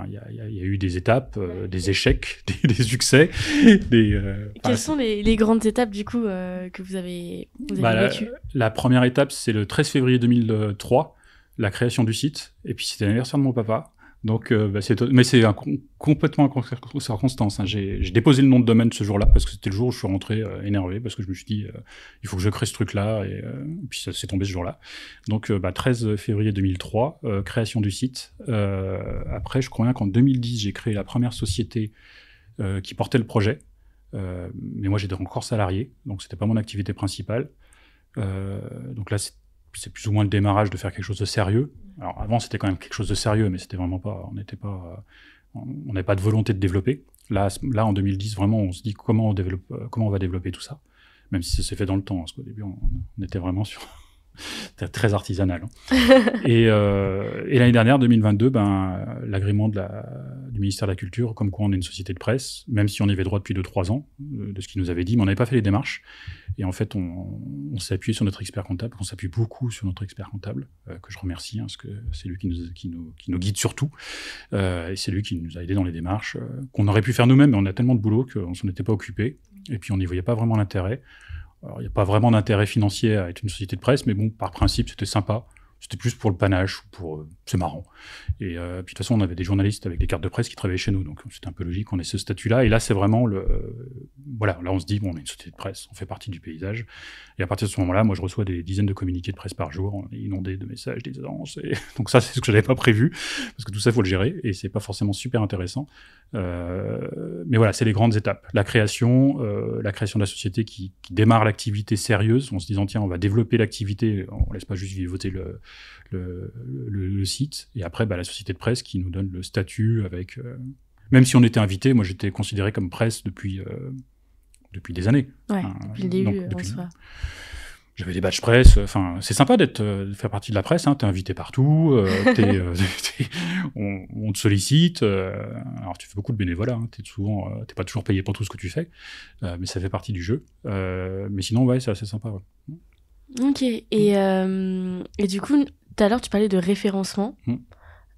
Il y a eu des étapes, des échecs, des succès. Quelles sont les grandes étapes, du coup, que vous avez vécues ? La première étape, c'est le 13 février 2003, la création du site. Et puis, c'était l'anniversaire de mon papa. Donc, mais c'est complètement en circonstance. Hein. J'ai déposé le nom de domaine ce jour-là parce que c'était le jour où je suis rentré énervé parce que je me suis dit il faut que je crée ce truc-là et puis ça s'est tombé ce jour-là. Donc, 13 février 2003, création du site. Après, je crois bien qu'en 2010, j'ai créé la première société qui portait le projet. Mais moi, j'étais encore salarié, donc c'était pas mon activité principale. Donc là, c'est plus ou moins le démarrage de faire quelque chose de sérieux. Alors avant, c'était quand même quelque chose de sérieux, mais c'était vraiment pas, on n'avait pas de volonté de développer. Là, en 2010, vraiment, on se dit comment on va développer tout ça, même si ça s'est fait dans le temps, parce qu'au début, on était vraiment sur c'était très artisanal. Hein. Et l'année dernière, 2022, l'agrément du ministère de la Culture, comme quoi on est une société de presse, même si on y avait droit depuis 2-3 ans, de ce qu'il nous avait dit, mais on n'avait pas fait les démarches. Et en fait, on s'est appuyé sur notre expert comptable, on s'appuie beaucoup sur notre expert comptable, que je remercie, hein, parce que c'est lui qui nous guide surtout. Et c'est lui qui nous a aidés dans les démarches, qu'on aurait pu faire nous-mêmes, mais on a tellement de boulot qu'on ne s'en était pas occupé. Et puis on n'y voyait pas vraiment l'intérêt. Alors, il n'y a pas vraiment d'intérêt financier à être une société de presse, mais bon, par principe, c'était sympa. C'était plus pour le panache, c'est marrant. Et puis de toute façon, on avait des journalistes avec des cartes de presse qui travaillaient chez nous, donc c'était un peu logique qu'on ait ce statut-là. Et là, c'est vraiment voilà, là on se dit, bon, on est une société de presse, on fait partie du paysage. Et à partir de ce moment-là, moi, je reçois des dizaines de communiqués de presse par jour, on est inondé de messages, des annonces. Et donc ça, c'est ce que j'avais pas prévu, parce que tout ça, il faut le gérer, et c'est pas forcément super intéressant. Mais voilà, c'est les grandes étapes. La création de la société qui démarre l'activité sérieuse, en se disant, tiens, on va développer l'activité, on laisse pas juste vivoter le site, et après la société de presse qui nous donne le statut avec même si on était invité, moi j'étais considéré comme presse depuis des années. Ouais, depuis le début, en soi. J'avais des badges presse, enfin c'est sympa de faire partie de la presse, hein, t'es invité partout, on te sollicite, alors tu fais beaucoup de bénévolat, hein, t'es pas toujours payé pour tout ce que tu fais, mais ça fait partie du jeu, mais sinon ouais, c'est assez sympa. Ouais. Ok, et du coup, tout à l'heure, tu parlais de référencement.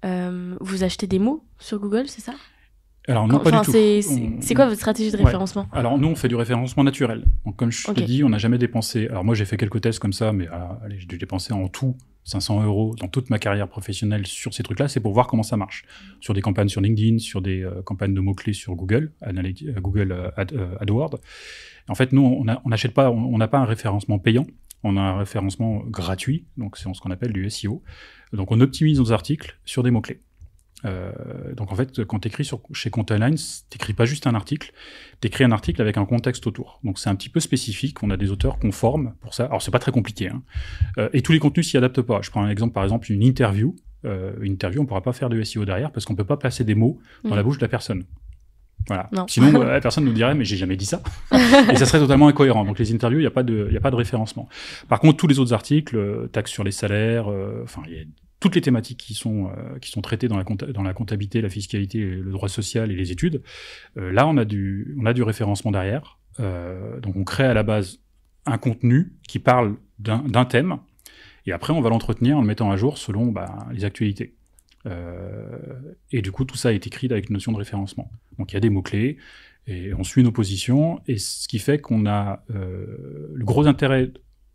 Vous achetez des mots sur Google, c'est ça ? Alors non, pas du tout. C'est quoi votre stratégie de référencement ? Ouais. Alors nous, on fait du référencement naturel. Donc comme je te dis, on n'a jamais dépensé... Alors moi, j'ai fait quelques tests comme ça, mais j'ai dû dépenser en tout 500 € dans toute ma carrière professionnelle sur ces trucs-là. C'est pour voir comment ça marche. Sur des campagnes sur LinkedIn, sur des campagnes de mots-clés sur Google, Google AdWords. En fait, nous, on n'achète pas, on n'a pas un référencement payant. On a un référencement gratuit, donc c'est ce qu'on appelle du SEO. Donc on optimise nos articles sur des mots-clés. Donc en fait, quand tu écris chez Content Online, t'écris pas juste un article, t'écris un article avec un contexte autour. Donc c'est un petit peu spécifique, on a des auteurs qu'on forme pour ça. Alors c'est pas très compliqué, hein. Et tous les contenus s'y adaptent pas. Je prends un exemple, par exemple, une interview. Une interview, on pourra pas faire de SEO derrière parce qu'on peut pas placer des mots dans la bouche de la personne. Voilà. Non. Sinon, la personne nous dirait, mais j'ai jamais dit ça. Et ça serait totalement incohérent. Donc, les interviews, il n'y a pas de référencement. Par contre, tous les autres articles, taxes sur les salaires, il y a toutes les thématiques qui sont traitées dans la comptabilité, la fiscalité, le droit social et les études. Là, on a du référencement derrière. Donc, on crée à la base un contenu qui parle d'un thème. Et après, on va l'entretenir en le mettant à jour selon les actualités. Et du coup, tout ça est écrit avec une notion de référencement. Donc, il y a des mots-clés, et on suit nos positions, et ce qui fait qu'on a le gros intérêt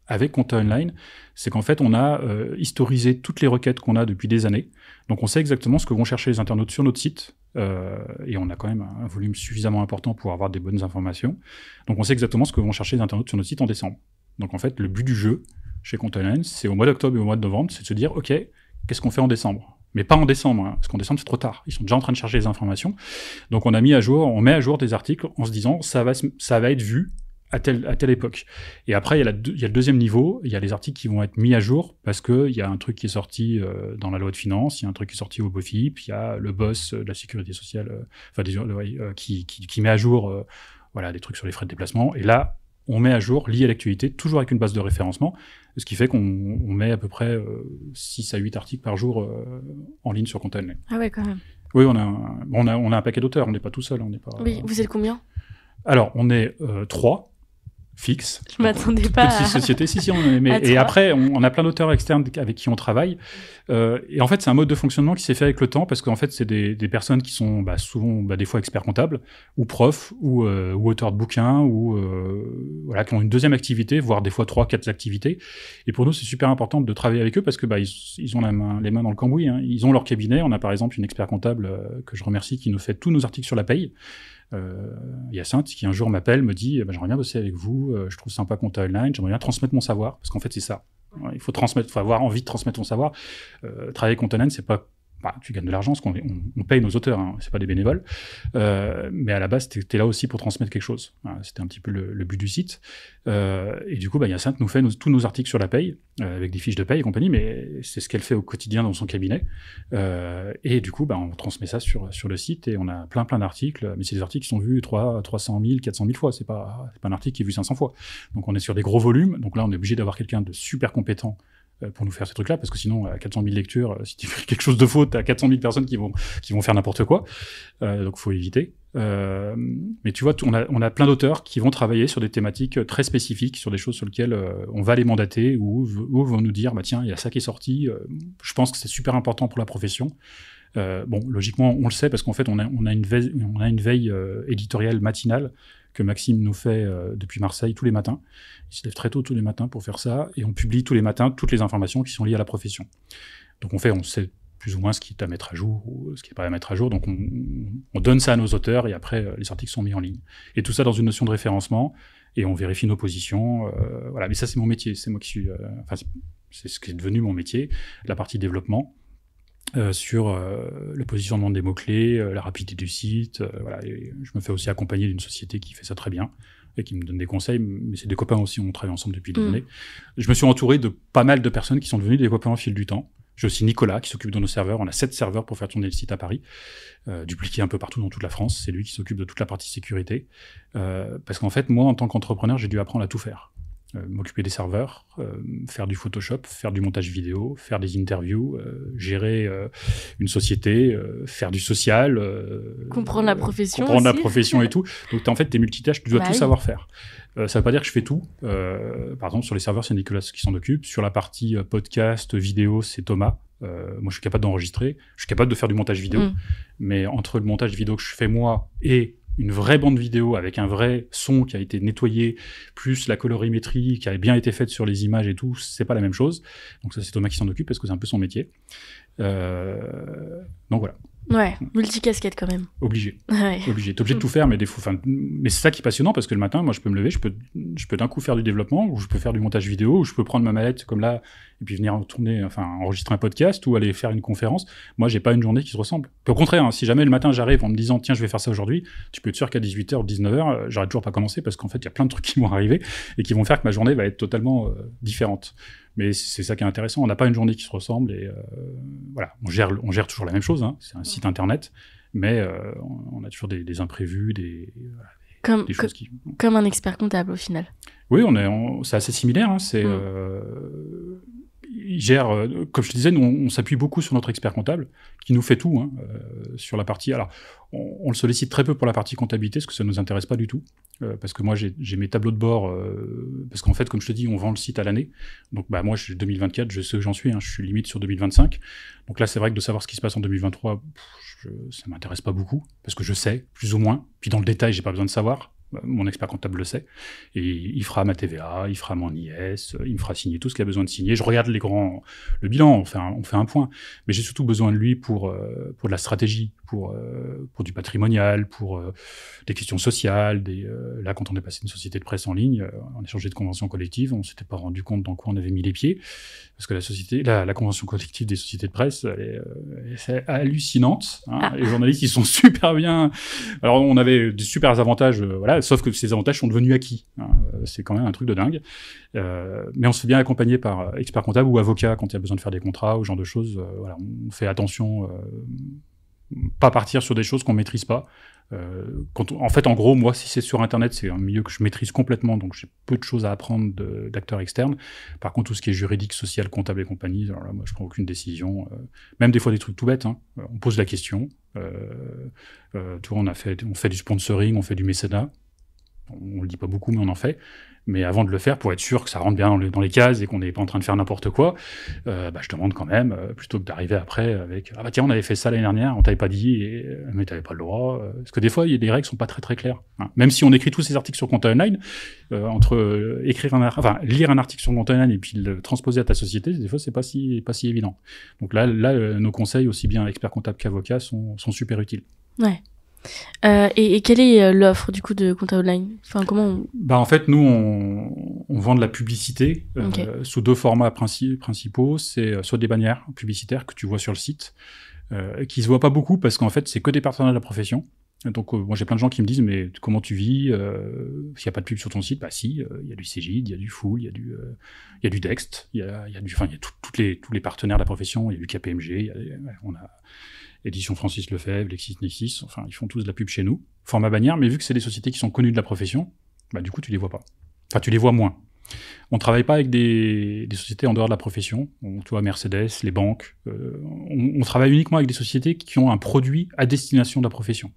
avec Content Online, c'est qu'en fait, on a historisé toutes les requêtes qu'on a depuis des années. Donc, on sait exactement ce que vont chercher les internautes sur notre site, et on a quand même un volume suffisamment important pour avoir des bonnes informations. Donc, on sait exactement ce que vont chercher les internautes sur notre site en décembre. Donc, en fait, le but du jeu chez Content Online, c'est au mois d'octobre et au mois de novembre, c'est de se dire, OK, qu'est-ce qu'on fait en décembre ? Mais pas en décembre, hein, parce qu'en décembre, c'est trop tard. Ils sont déjà en train de chercher les informations. Donc, on met à jour des articles en se disant, ça va être vu à telle époque. Et après, il y a le deuxième niveau, il y a les articles qui vont être mis à jour parce que il y a un truc qui est sorti dans la loi de finances, il y a un truc qui est sorti au BOFIP, il y a le boss de la sécurité sociale, qui met à jour, des trucs sur les frais de déplacement. Et là, on met à jour, lié à l'actualité, toujours avec une base de référencement, ce qui fait qu'on met à peu près 6 à 8 articles par jour en ligne sur Content Online. Ah ouais, quand même. Oui, on a un paquet d'auteurs, on n'est pas tout seul. Oui, vous êtes combien ? Alors, on est 3. fixe. Je m'attendais pas Petite société, si, et après, on a plein d'auteurs externes avec qui on travaille. Et en fait, c'est un mode de fonctionnement qui s'est fait avec le temps parce qu'en fait, c'est des personnes qui sont souvent, des fois experts comptables, ou profs, ou auteurs de bouquins, ou voilà, qui ont une deuxième activité, voire des fois 3-4 activités. Et pour nous, c'est super important de travailler avec eux parce que ils ont les mains dans le cambouis. Hein. Ils ont leur cabinet. On a par exemple une expert comptable que je remercie qui nous fait tous nos articles sur la paye. Hyacinthe, qui un jour m'appelle, me dit j'aimerais bien bosser avec vous, je trouve sympa Compta Online, j'aimerais bien transmettre mon savoir, parce qu'en fait c'est ça. Il faut avoir envie de transmettre ton savoir. Travailler avec Compta Online, c'est pas tu gagnes de l'argent, parce qu'on paye nos auteurs, hein, c'est pas des bénévoles. Mais à la base, t'es là aussi pour transmettre quelque chose. Voilà, c'était un petit peu le but du site. Et du coup, Hyacinthe nous fait tous nos articles sur la paye, avec des fiches de paye et compagnie, mais c'est ce qu'elle fait au quotidien dans son cabinet. Et du coup, on transmet ça sur le site et on a plein d'articles, mais c'est des articles qui sont vus 300 000, 400 000 fois. C'est pas un article qui est vu 500 fois. Donc on est sur des gros volumes. Donc là, on est obligé d'avoir quelqu'un de super compétent pour nous faire ces trucs-là, parce que sinon, à 400 000 lectures, si tu fais quelque chose de faux, t'as 400 000 personnes qui vont faire n'importe quoi. Donc, faut éviter. Mais tu vois, on a plein d'auteurs qui vont travailler sur des thématiques très spécifiques, sur des choses sur lesquelles on va les mandater ou vont nous dire, tiens, il y a ça qui est sorti. Je pense que c'est super important pour la profession. Logiquement, on le sait parce qu'en fait, on a une veille éditoriale matinale que Maxime nous fait depuis Marseille tous les matins. Il se lève très tôt tous les matins pour faire ça, et on publie tous les matins toutes les informations qui sont liées à la profession. Donc on sait plus ou moins ce qui est à mettre à jour ou ce qui n'est pas à mettre à jour, donc on donne ça à nos auteurs, et après les articles sont mis en ligne. Et tout ça dans une notion de référencement, et on vérifie nos positions. Voilà. Mais ça, c'est mon métier, c'est moi qui suis... c'est ce qui est devenu mon métier, la partie développement. Sur le positionnement des mots-clés, la rapidité du site. Voilà. Et je me fais aussi accompagner d'une société qui fait ça très bien et qui me donne des conseils, mais c'est des copains aussi, on travaille ensemble depuis des années. Je me suis entouré de pas mal de personnes qui sont devenues des copains au fil du temps. J'ai aussi Nicolas qui s'occupe de nos serveurs. On a 7 serveurs pour faire tourner le site à Paris, dupliqués un peu partout dans toute la France. C'est lui qui s'occupe de toute la partie sécurité. Parce qu'en fait, moi, en tant qu'entrepreneur, j'ai dû apprendre à tout faire. M'occuper des serveurs, faire du Photoshop, faire du montage vidéo, faire des interviews, gérer une société, faire du social, comprendre la profession, la profession et tout. Donc en fait, t'es multitâches, tu dois tout savoir faire. Ça veut pas dire que je fais tout. Par exemple, sur les serveurs, c'est Nicolas qui s'en occupe. Sur la partie podcast, vidéo, c'est Thomas. Moi, je suis capable d'enregistrer, je suis capable de faire du montage vidéo. Mais entre le montage vidéo que je fais moi et une vraie bande vidéo avec un vrai son qui a été nettoyé, plus la colorimétrie qui a bien été faite sur les images et tout, c'est pas la même chose. Donc ça, c'est Thomas qui s'en occupe parce que c'est un peu son métier. Donc voilà. Ouais, multicasquette quand même. Obligé. Ouais. Obligé. T'es obligé de tout faire, mais mais c'est ça qui est passionnant parce que le matin, moi, je peux me lever, je peux d'un coup faire du développement, ou je peux faire du montage vidéo, ou je peux prendre ma mallette comme là, et puis venir enregistrer un podcast, ou aller faire une conférence. Moi, j'ai pas une journée qui se ressemble. Au contraire, si jamais le matin j'arrive en me disant, tiens, je vais faire ça aujourd'hui, tu peux être sûr qu'à 18h ou 19h, j'aurais toujours pas commencé parce qu'en fait, il y a plein de trucs qui vont arriver et qui vont faire que ma journée va être totalement différente. Mais c'est ça qui est intéressant. On n'a pas une journée qui se ressemble et voilà, on gère toujours la même chose. Hein. C'est un site internet, mais on a toujours des imprévus, des choses qui... Comme un expert comptable au final. Oui, c'est assez similaire. Hein. Il gère, comme je te disais, on s'appuie beaucoup sur notre expert comptable qui nous fait tout hein, sur la partie. Alors, on le sollicite très peu pour la partie comptabilité parce que ça nous intéresse pas du tout. Parce que moi, j'ai mes tableaux de bord. Parce qu'en fait, comme je te dis, on vend le site à l'année. Donc, moi, je suis 2024, je sais où j'en suis. Hein, je suis limite sur 2025. Donc là, c'est vrai que de savoir ce qui se passe en 2023, ça m'intéresse pas beaucoup parce que je sais plus ou moins. Puis dans le détail, j'ai pas besoin de savoir. Mon expert comptable le sait. Et il fera ma TVA, il fera mon IS, il me fera signer tout ce qu'il a besoin de signer. Je regarde le bilan, on fait un point. Mais j'ai surtout besoin de lui pour de la stratégie, pour du patrimonial, pour des questions sociales. Là, quand on est passé d'une société de presse en ligne, on a changé de convention collective, on s'était pas rendu compte dans quoi on avait mis les pieds. Parce que la convention collective des sociétés de presse, c'est hallucinante. Hein. Les journalistes, ils sont super bien. Alors, on avait des super avantages, sauf que ces avantages sont devenus acquis. Hein. C'est quand même un truc de dingue. Mais on se fait bien accompagner par expert comptable ou avocat quand il y a besoin de faire des contrats ou ce genre de choses. On fait attention, pas partir sur des choses qu'on maîtrise pas. En fait, en gros, moi, si c'est sur Internet, c'est un milieu que je maîtrise complètement, donc j'ai peu de choses à apprendre d'acteurs externes. Par contre, tout ce qui est juridique, social, comptable et compagnie, alors là, moi, je prends aucune décision. Même des fois des trucs tout bêtes. Hein. On pose la question. Tu vois, on fait du sponsoring, on fait du mécénat. On le dit pas beaucoup, mais on en fait. Mais avant de le faire, pour être sûr que ça rentre bien dans les cases et qu'on n'est pas en train de faire n'importe quoi, je demande quand même, plutôt que d'arriver après avec « Ah bah tiens, on avait fait ça l'année dernière, on t'avait pas dit, mais t'avais pas le droit. » Parce que des fois, les règles sont pas très très claires. Hein. Même si on écrit tous ces articles sur Compta Online, entre lire un article sur Compta Online et puis le transposer à ta société, des fois, c'est pas si évident. Donc là, nos conseils, aussi bien experts comptables qu'avocats, sont super utiles. Ouais. Et quelle est l'offre du coup de Compta Online? Enfin, comment en fait, nous, on vend de la publicité sous 2 formats principaux. C'est soit des bannières publicitaires que tu vois sur le site, qui se voient pas beaucoup parce qu'en fait, c'est que des partenaires de la profession. Donc, moi, j'ai plein de gens qui me disent, mais comment tu vis s'il n'y a pas de pub sur ton site? Bah si, il y a du Cegid, il y a du Full, il y a du Dext, il y a tous les partenaires de la profession, il y a du KPMG, on a Édition Francis Lefebvre, LexisNexis, enfin, ils font tous de la pub chez nous. Format bannière, mais vu que c'est des sociétés qui sont connues de la profession, du coup, tu les vois pas. Enfin, tu les vois moins. On travaille pas avec des sociétés en dehors de la profession. Tu vois, Mercedes, les banques. On travaille uniquement avec des sociétés qui ont un produit à destination de la profession.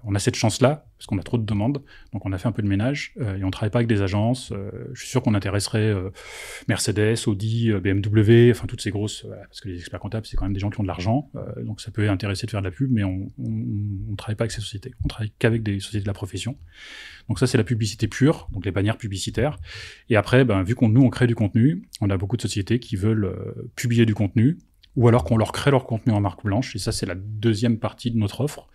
On a cette chance-là, parce qu'on a trop de demandes, donc on a fait un peu de ménage, et on travaille pas avec des agences. Je suis sûr qu'on intéresserait Mercedes, Audi, BMW, enfin toutes ces grosses, parce que les experts comptables, c'est quand même des gens qui ont de l'argent, donc ça peut intéresser de faire de la pub, mais on travaille pas avec ces sociétés. On travaille qu'avec des sociétés de la profession. Donc ça, c'est la publicité pure, donc les bannières publicitaires. Et après, vu qu'on on crée du contenu, on a beaucoup de sociétés qui veulent publier du contenu, ou alors qu'on leur crée leur contenu en marque blanche, et ça, c'est la deuxième partie de notre offre,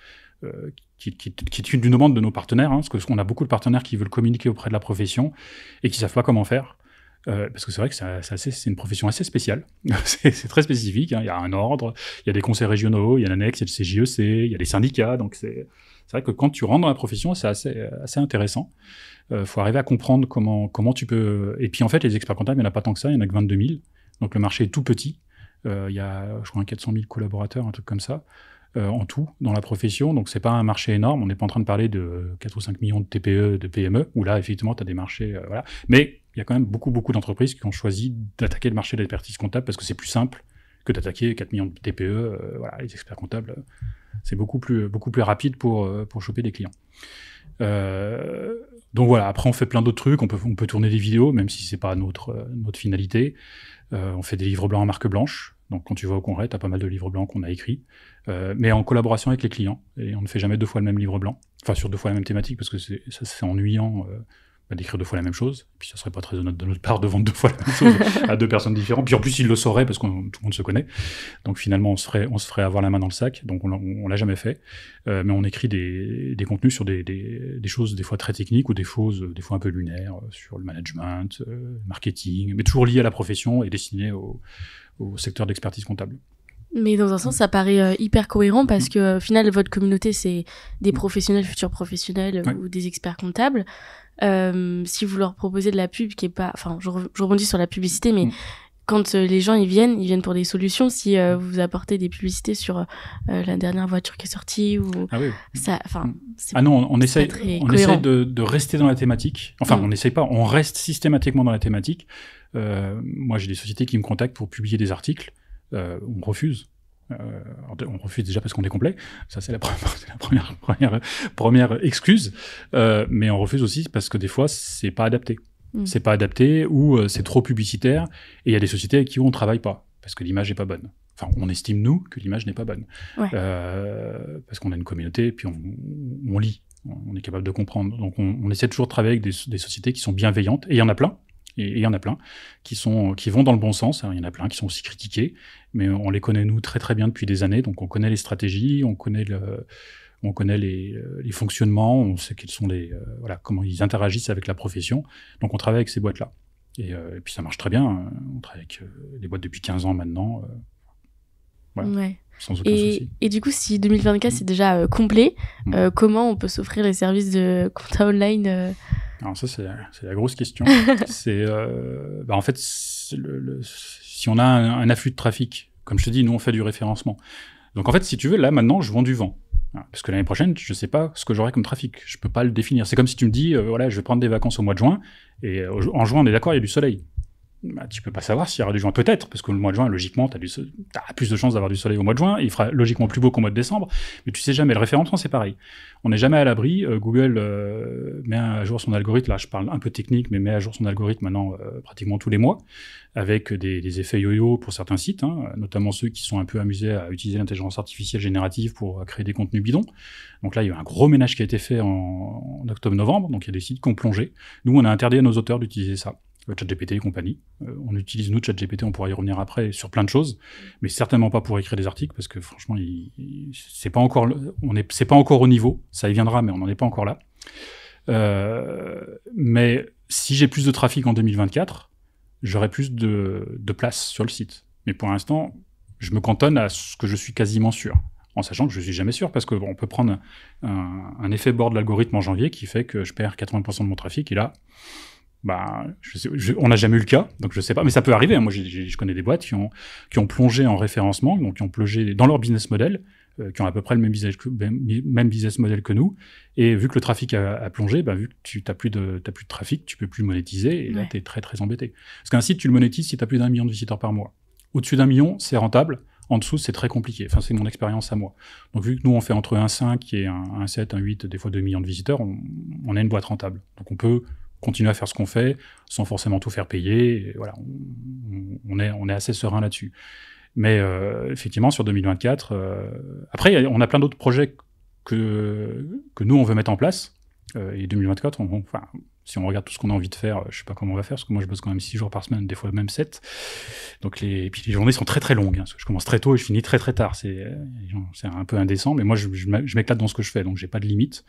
qui est une demande de nos partenaires, parce qu'on a beaucoup de partenaires qui veulent communiquer auprès de la profession et qui savent pas comment faire, parce que c'est vrai que c'est une profession assez spéciale, c'est très spécifique, il y a un ordre, il y a des conseils régionaux, il y a l'annexe, il y a le CJEC, il y a les syndicats, donc c'est vrai que quand tu rentres dans la profession, c'est assez intéressant. Faut arriver à comprendre comment tu peux... Et puis en fait, les experts comptables, il n'y en a pas tant que ça, il y en a que 22 000, donc le marché est tout petit, il y a, je crois, 400 000 collaborateurs, un truc comme ça, en tout dans la profession, donc c'est pas un marché énorme, on n'est pas en train de parler de 4 ou 5 millions de TPE, de PME, où là effectivement tu as des marchés, voilà. Mais il y a quand même beaucoup d'entreprises qui ont choisi d'attaquer le marché de l'expertise comptable parce que c'est plus simple que d'attaquer 4 millions de TPE, voilà, les experts comptables, c'est beaucoup plus rapide pour choper des clients. Donc voilà, après on fait plein d'autres trucs, on peut tourner des vidéos, même si c'est pas notre finalité. On fait des livres blancs en marque blanche. Donc quand tu vas au congrès, tu as pas mal de livres blancs qu'on a écrits, mais en collaboration avec les clients. Et on ne fait jamais 2 fois le même livre blanc, enfin sur 2 fois la même thématique, parce que c'est ennuyant d'écrire 2 fois la même chose. Et puis ça serait pas très honnête de notre part de vendre 2 fois la même chose à 2 personnes différentes. Puis en plus ils le sauraient parce que tout le monde se connaît. Donc finalement on se ferait avoir la main dans le sac. Donc on l'a jamais fait. Mais on écrit des contenus sur des choses des fois très techniques ou des choses des fois un peu lunaires sur le management, marketing, mais toujours lié à la profession et destiné au secteur d'expertise comptable. Mais dans un sens, ça paraît hyper cohérent parce que au final, votre communauté, c'est des professionnels, futurs professionnels ou des experts comptables. Si vous leur proposez de la pub qui est pas... Enfin, je rebondis sur la publicité, mais quand les gens ils viennent pour des solutions. Si vous apportez des publicités sur la dernière voiture qui est sortie ou ça, enfin, non, on essaye de rester dans la thématique. Enfin, on n'essaye pas, on reste systématiquement dans la thématique. Moi, j'ai des sociétés qui me contactent pour publier des articles. On refuse. On refuse déjà parce qu'on est complet. Ça, c'est la première excuse. Mais on refuse aussi parce que des fois, c'est pas adapté. C'est pas adapté ou c'est trop publicitaire. Et il y a des sociétés avec qui on travaille pas parce que l'image est pas bonne. Enfin, on estime, nous, que l'image n'est pas bonne. Ouais. Parce qu'on a une communauté et puis on lit. On est capable de comprendre. Donc, on essaie toujours de travailler avec des sociétés qui sont bienveillantes. Et il y en a plein. Et il y en a plein qui vont dans le bon sens. Alors, il y en a plein qui sont aussi critiqués, mais on les connaît, nous, très très bien depuis des années. Donc on connaît les stratégies, on connaît les fonctionnements, on sait quels sont comment ils interagissent avec la profession. Donc on travaille avec ces boîtes-là. Et puis ça marche très bien. On travaille avec des boîtes depuis 15 ans maintenant. Voilà. Ouais. Sans aucun souci. Et du coup, si 2024 c'est déjà complet, comment on peut s'offrir les services de Compta Online Alors ça, c'est la grosse question. C'est en fait, si on a un afflux de trafic, comme je te dis, nous on fait du référencement. Donc en fait, si tu veux, là maintenant, je vends du vent. Parce que l'année prochaine, je sais pas ce que j'aurai comme trafic. Je peux pas le définir. C'est comme si tu me dis, je vais prendre des vacances au mois de juin, et en juin, on est d'accord, il y a du soleil. bah, tu peux pas savoir s'il y aura du juin, peut-être, parce que le mois de juin, logiquement, t'as plus de chances d'avoir du soleil au mois de juin, il fera logiquement plus beau qu'au mois de décembre, mais tu sais jamais, le référencement, c'est pareil. On n'est jamais à l'abri, Google met à jour son algorithme, là je parle un peu technique, mais met à jour son algorithme maintenant pratiquement tous les mois, avec des effets yo-yo pour certains sites, hein, notamment ceux qui sont un peu amusés à utiliser l'intelligence artificielle générative pour créer des contenus bidons. Donc là, il y a eu un gros ménage qui a été fait en octobre-novembre, donc il y a des sites qui ont plongé. Nous, on a interdit à nos auteurs d'utiliser ça. ChatGPT et compagnie. On utilise nous ChatGPT, on pourra y revenir après sur plein de choses, mais certainement pas pour écrire des articles parce que franchement, c'est pas encore au niveau. Ça y viendra, mais on n'en est pas encore là. Mais si j'ai plus de trafic en 2024, j'aurai plus de place sur le site. Mais pour l'instant, je me cantonne à ce que je suis quasiment sûr, en sachant que je suis jamais sûr parce que on peut prendre un effet bord de l'algorithme en janvier qui fait que je perds 80% de mon trafic et là. Bah, on n'a jamais eu le cas, donc je sais pas, mais ça peut arriver. Hein. Moi, je connais des boîtes qui ont plongé en référencement, donc qui ont plongé dans leur business model, qui ont à peu près le même business model que nous. Et vu que le trafic a plongé, bah, vu que tu n'as plus de trafic, tu peux plus le monétiser, et là, tu es très très embêté. Parce qu'un site, tu le monétises si tu as plus d'1 million de visiteurs par mois. Au-dessus d'1 million, c'est rentable. En dessous, c'est très compliqué. Enfin, c'est mon expérience à moi. Donc, vu que nous, on fait entre 1,5 et 1,7, 1,8, des fois 2 millions de visiteurs, on a une boîte rentable. Donc, on peut continuer à faire ce qu'on fait sans forcément tout faire payer. Et voilà, on est assez serein là-dessus. Mais effectivement, sur 2024, après, on a plein d'autres projets que nous, on veut mettre en place. Et 2024, enfin, si on regarde tout ce qu'on a envie de faire, je sais pas comment on va faire, parce que moi, je bosse quand même 6 jours par semaine, des fois même 7. Donc, et puis les journées sont très très longues, hein, parce que je commence très tôt et je finis très très tard. C'est un peu indécent, mais moi, je m'éclate dans ce que je fais, donc j'ai pas de limite.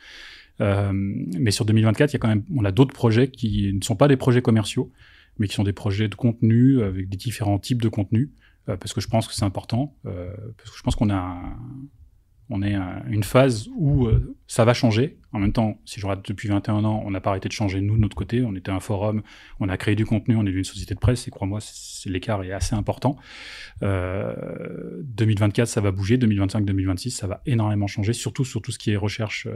Mais sur 2024, on a d'autres projets qui ne sont pas des projets commerciaux, mais qui sont des projets de contenu avec des différents types de contenus, parce que je pense que c'est important, parce que je pense qu'on est à une phase où ça va changer. En même temps, si je regarde depuis 21 ans, on n'a pas arrêté de changer nous de notre côté. On était un forum, on a créé du contenu, on est une société de presse, et crois-moi, l'écart est assez important. 2024, ça va bouger. 2025, 2026, ça va énormément changer, surtout sur tout ce qui est recherche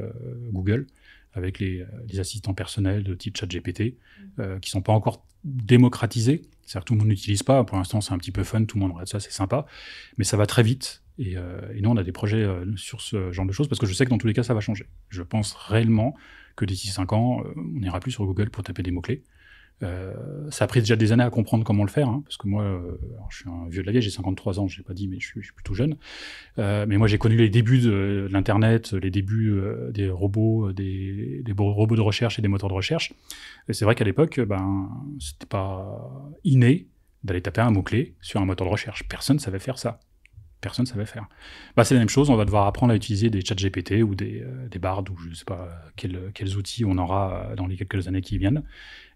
Google, avec les assistants personnels de type ChatGPT, qui sont pas encore démocratisés. C'est-à-dire que tout le monde n'utilise pas. Pour l'instant, c'est un petit peu fun, tout le monde regarde ça, c'est sympa. Mais ça va très vite. Et nous, on a des projets sur ce genre de choses, parce que je sais que dans tous les cas, ça va changer. Je pense réellement que d'ici 5 ans, on n'ira plus sur Google pour taper des mots-clés. Ça a pris déjà des années à comprendre comment le faire, hein, parce que moi, alors je suis un vieux de la vieille, j'ai 53 ans, je l'ai pas dit, mais je suis plutôt jeune. Mais moi, j'ai connu les débuts de l'internet, les débuts des robots, des robots de recherche et des moteurs de recherche. Et c'est vrai qu'à l'époque, c'était pas inné d'aller taper un mot-clé sur un moteur de recherche. Personne savait faire ça. Personne ne savait faire. C'est la même chose, on va devoir apprendre à utiliser des chats GPT ou des Bard, ou je ne sais pas quels outils on aura dans les quelques années qui viennent,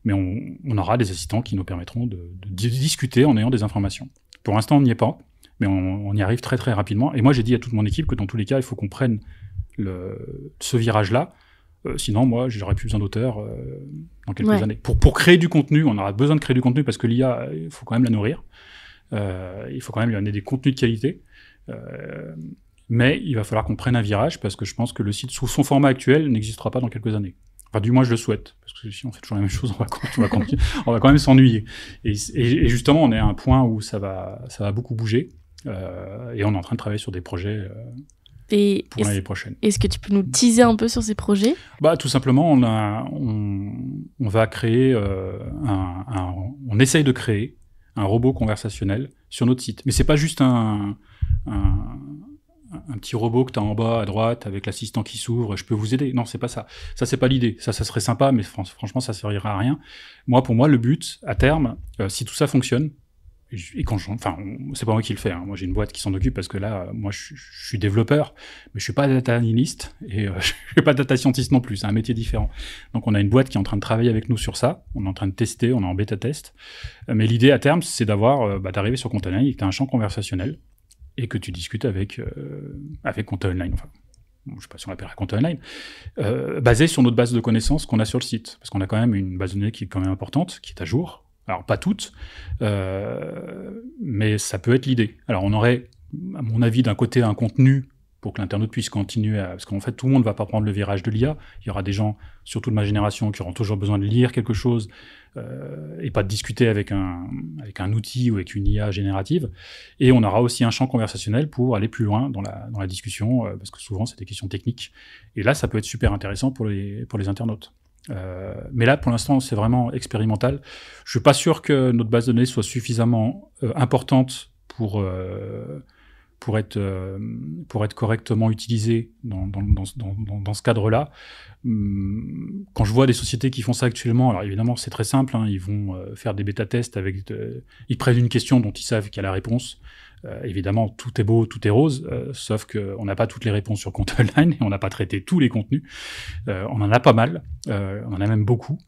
mais on aura des assistants qui nous permettront de discuter en ayant des informations. Pour l'instant, on n'y est pas, mais on y arrive très très rapidement. Et moi, j'ai dit à toute mon équipe que dans tous les cas, il faut qu'on prenne ce virage-là, sinon, moi, j'aurais plus besoin d'auteurs dans quelques années. Pour créer du contenu, on aura besoin de créer du contenu, parce que l'IA, il faut quand même la nourrir. Il faut quand même lui donner des contenus de qualité. Mais il va falloir qu'on prenne un virage, parce que je pense que le site sous son format actuel n'existera pas dans quelques années. Enfin, du moins, je le souhaite, parce que si on fait toujours la même chose, on va quand même s'ennuyer. Et justement, on est à un point où ça va beaucoup bouger, et on est en train de travailler sur des projets pour l'année prochaine. Est-ce que tu peux nous teaser un peu sur ces projets ? Tout simplement, on va créer on essaye de créer un robot conversationnel sur notre site. Mais c'est pas juste un petit robot que tu as en bas à droite avec l'assistant qui s'ouvre, je peux vous aider. Non, c'est pas ça. Ça, c'est pas l'idée. Ça serait sympa, mais franchement, ça servira à rien. Pour moi, le but, à terme, si tout ça fonctionne, et c'est pas moi qui le fais, hein. Moi, j'ai une boîte qui s'en occupe, parce que là, moi, je suis développeur, mais je suis pas data analyst, et je suis pas data scientist non plus. C'est un métier différent. Donc, on a une boîte qui est en train de travailler avec nous sur ça. On est en train de tester, on est en bêta test. Mais l'idée, à terme, c'est d'arriver sur Content Online et que tu as un champ conversationnel, et que tu discutes avec Content Online, enfin, je ne sais pas si on l'appellera Content Online, basé sur notre base de connaissances qu'on a sur le site. Parce qu'on a quand même une base de données qui est quand même importante, qui est à jour. Alors, pas toutes, mais ça peut être l'idée. Alors, on aurait, à mon avis, d'un côté, un contenu pour que l'internaute puisse continuer à... Parce qu'en fait, tout le monde ne va pas prendre le virage de l'IA. Il y aura des gens, surtout de ma génération, qui auront toujours besoin de lire quelque chose et pas de discuter avec un outil ou avec une IA générative. Et on aura aussi un champ conversationnel pour aller plus loin dans la discussion, parce que souvent, c'est des questions techniques. Et là, ça peut être super intéressant pour les internautes. Mais là, pour l'instant, c'est vraiment expérimental. Je suis pas sûr que notre base de données soit suffisamment importante pour être correctement utilisée dans ce cadre-là. Quand je vois des sociétés qui font ça actuellement, alors évidemment, c'est très simple, hein, ils vont faire des bêta-tests ils prennent une question dont ils savent qu'il y a la réponse. Évidemment, tout est beau, tout est rose, sauf qu'on n'a pas toutes les réponses sur Content-Online et on n'a pas traité tous les contenus. On en a pas mal, on en a même beaucoup.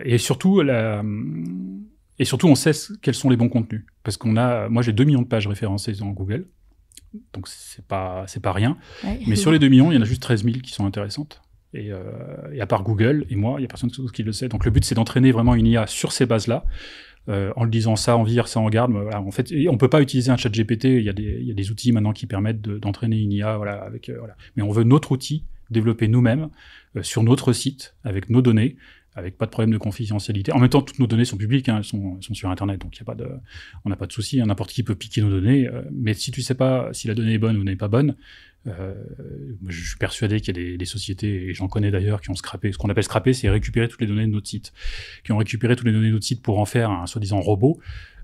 Et surtout, on sait quels sont les bons contenus. Parce moi j'ai 2 millions de pages référencées dans Google, donc c'est pas rien. Ouais. Mais sur les 2 millions, il y en a juste 13 000 qui sont intéressantes. Et à part Google et moi, il n'y a personne qui le sait. Donc le but, c'est d'entraîner vraiment une IA sur ces bases-là. En le disant ça en vire, ça en garde. Voilà, en fait, on peut pas utiliser un chat GPT. Il y a des outils maintenant qui permettent d'entraîner une IA. Voilà, voilà. Mais on veut notre outil développé nous-mêmes sur notre site avec nos données, avec pas de problème de confidentialité. En même temps, toutes nos données sont publiques, hein, elles sont sur Internet, donc on n'a pas de souci. Hein, n'importe qui peut piquer nos données. Mais si tu sais pas si la donnée est bonne ou n'est pas bonne, je suis persuadé qu'il y a des sociétés, et j'en connais d'ailleurs, qui ont scrappé. Ce qu'on appelle scraper, c'est récupérer toutes les données de notre site. Qui ont récupéré toutes les données de notre site pour en faire un soi-disant robot.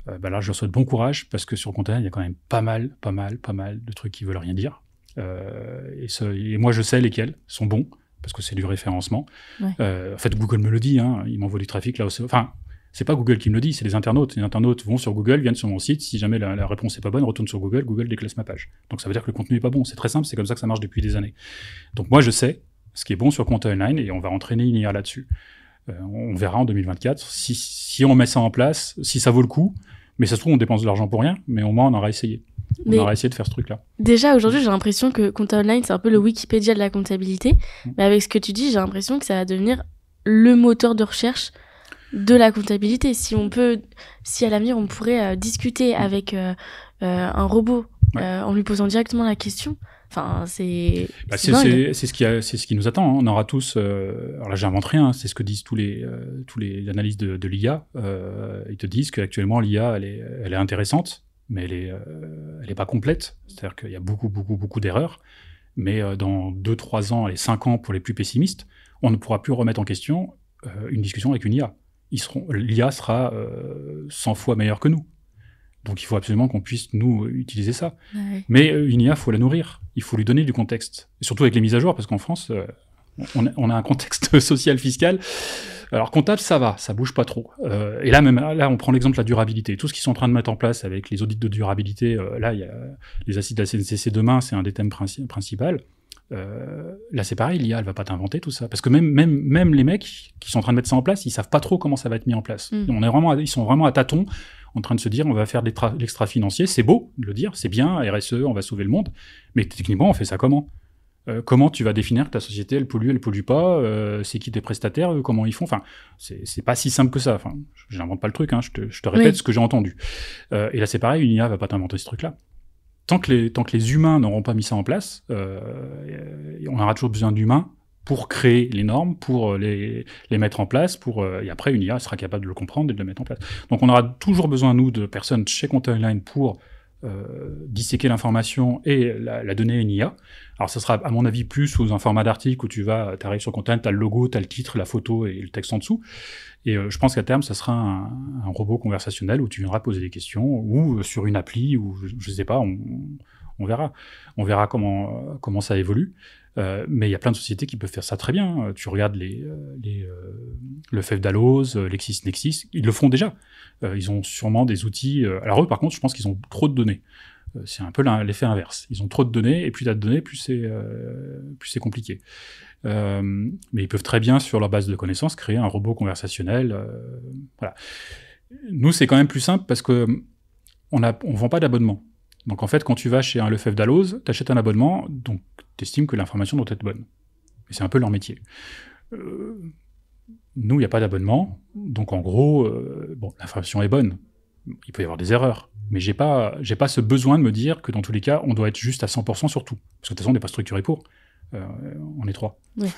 Là, je leur souhaite bon courage, parce que sur Content, il y a quand même pas mal de trucs qui veulent rien dire. Et moi, je sais lesquels sont bons, parce que c'est du référencement. Ouais. En fait, Google me le dit, hein, il m'envoie du trafic là. Enfin, c'est pas Google qui me le dit, c'est les internautes. Les internautes vont sur Google, viennent sur mon site. Si jamais la réponse n'est pas bonne, retourne sur Google, Google déclasse ma page. Donc ça veut dire que le contenu n'est pas bon. C'est très simple, c'est comme ça que ça marche depuis des années. Donc moi, je sais ce qui est bon sur Content-Online et on va entraîner une IA là-dessus. On verra en 2024 si on met ça en place, si ça vaut le coup. Mais ça se trouve, on dépense de l'argent pour rien, mais au moins on aura essayé. On aura essayé de faire ce truc-là. Déjà, aujourd'hui, j'ai l'impression que Content-Online, c'est un peu le Wikipédia de la comptabilité. Mais avec ce que tu dis, j'ai l'impression que ça va devenir le moteur de recherche de la comptabilité. Si à l'avenir, on pourrait discuter avec un robot en lui posant directement la question, enfin, c'est ce qui nous attend. Hein. On aura tous... alors là, j'invente rien. Hein, c'est ce que disent tous les analystes de l'IA. Ils te disent qu'actuellement, l'IA, elle est intéressante, mais elle est pas complète. C'est-à-dire qu'il y a beaucoup d'erreurs. Mais dans 2-3 ans, 5 ans pour les plus pessimistes, on ne pourra plus remettre en question une discussion avec une IA. L'IA sera 100 fois meilleure que nous. Donc il faut absolument qu'on puisse, nous, utiliser ça. Ouais. Mais une IA, il faut la nourrir. Il faut lui donner du contexte. Et surtout avec les mises à jour, parce qu'en France, on a un contexte social, fiscal. Alors comptable, ça va, ça bouge pas trop. Et là, on prend l'exemple de la durabilité. Tout ce qu'ils sont en train de mettre en place avec les audits de durabilité, là, il y a les assises de la CNCC demain, c'est un des thèmes principaux. Là, c'est pareil, l'IA, elle va pas t'inventer tout ça. Parce que même les mecs qui sont en train de mettre ça en place, ils savent pas trop comment ça va être mis en place. Ils sont vraiment à tâtons, en train de se dire, on va faire de l'extra-financier. C'est beau de le dire, c'est bien, RSE, on va sauver le monde. Mais techniquement, on fait ça comment ? Comment tu vas définir que ta société, elle pollue pas, c'est qui tes prestataires, comment ils font, enfin, c'est pas si simple que ça, enfin, j'invente pas le truc, hein, je te répète ce que j'ai entendu. Et là, c'est pareil, une IA va pas t'inventer ce truc-là. Tant que les humains n'auront pas mis ça en place, on aura toujours besoin d'humains pour créer les normes, pour les mettre en place, et après, une IA sera capable de le comprendre et de le mettre en place. Donc, on aura toujours besoin, nous, de personnes chez Content-Online pour disséquer l'information et la donner à une IA. Alors ça sera à mon avis plus sous un format d'article où tu arrives sur Content, tu as le logo, tu as le titre, la photo et le texte en dessous. Et je pense qu'à terme, ça sera un robot conversationnel où tu viendras poser des questions ou sur une appli ou je sais pas, on verra. On verra comment ça évolue. Mais il y a plein de sociétés qui peuvent faire ça très bien. Tu regardes le Fevdalloz, LexisNexis, ils le font déjà. Ils ont sûrement des outils. Alors eux, par contre, je pense qu'ils ont trop de données. C'est un peu l'effet inverse. Ils ont trop de données, et plus tu as de données, plus c'est compliqué. Mais ils peuvent très bien, sur leur base de connaissances, créer un robot conversationnel. Voilà. Nous, c'est quand même plus simple parce que on vend pas d'abonnement. Donc en fait, quand tu vas chez un Lefebvre-Dalloz, tu achètes un abonnement, donc tu estimes que l'information doit être bonne. Et c'est un peu leur métier. Nous, il n'y a pas d'abonnement, donc en gros, l'information est bonne. Il peut y avoir des erreurs, mais j'ai pas ce besoin de me dire que dans tous les cas, on doit être juste à 100% sur tout. Parce que de toute façon, on n'est pas structuré pour. On est 3. Oui.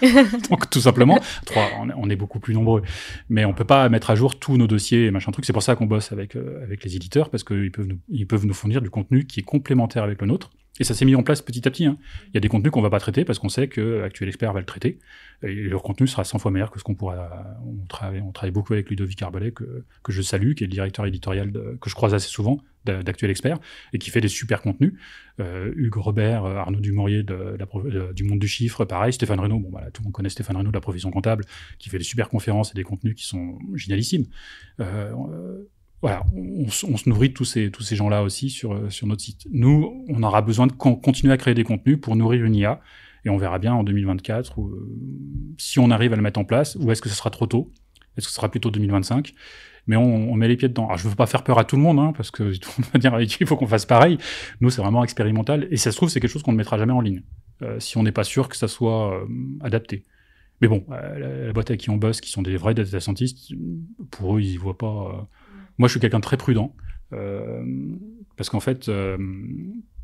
Donc tout simplement, 3, on est beaucoup plus nombreux. Mais on peut pas mettre à jour tous nos dossiers et machin truc. C'est pour ça qu'on bosse avec les éditeurs, parce qu'ils peuvent nous fournir du contenu qui est complémentaire avec le nôtre. Et ça s'est mis en place petit à petit. Hein. Il y a des contenus qu'on va pas traiter parce qu'on sait que Actuel Expert va le traiter. Et leur contenu sera 100 fois meilleur que ce qu'on pourra. On travaille beaucoup avec Ludovic Arbalet, que je salue, qui est le directeur éditorial que je croise assez souvent d'Actuel Expert et qui fait des super contenus. Hugues Robert, Arnaud Dumouriez du Monde du Chiffre, pareil. Stéphane Reynaud, bon voilà, tout le monde connaît Stéphane Reynaud de la profession comptable, qui fait des super conférences et des contenus qui sont génialissimes. Voilà, on se nourrit de tous ces gens-là aussi sur notre site. Nous, on aura besoin de continuer à créer des contenus pour nourrir une IA, et on verra bien en 2024 si on arrive à le mettre en place, ou est-ce que ce sera trop tôt, est-ce que ce sera plutôt 2025, mais on met les pieds dedans. Alors je veux pas faire peur à tout le monde, hein, parce que tout le monde va dire il faut qu'on fasse pareil. Nous, c'est vraiment expérimental, et ça se trouve, c'est quelque chose qu'on ne mettra jamais en ligne, si on n'est pas sûr que ça soit adapté. Mais bon, la boîte avec qui on bosse, qui sont des vrais data scientists, pour eux, ils y voient pas... Moi, je suis quelqu'un de très prudent, parce qu'en fait,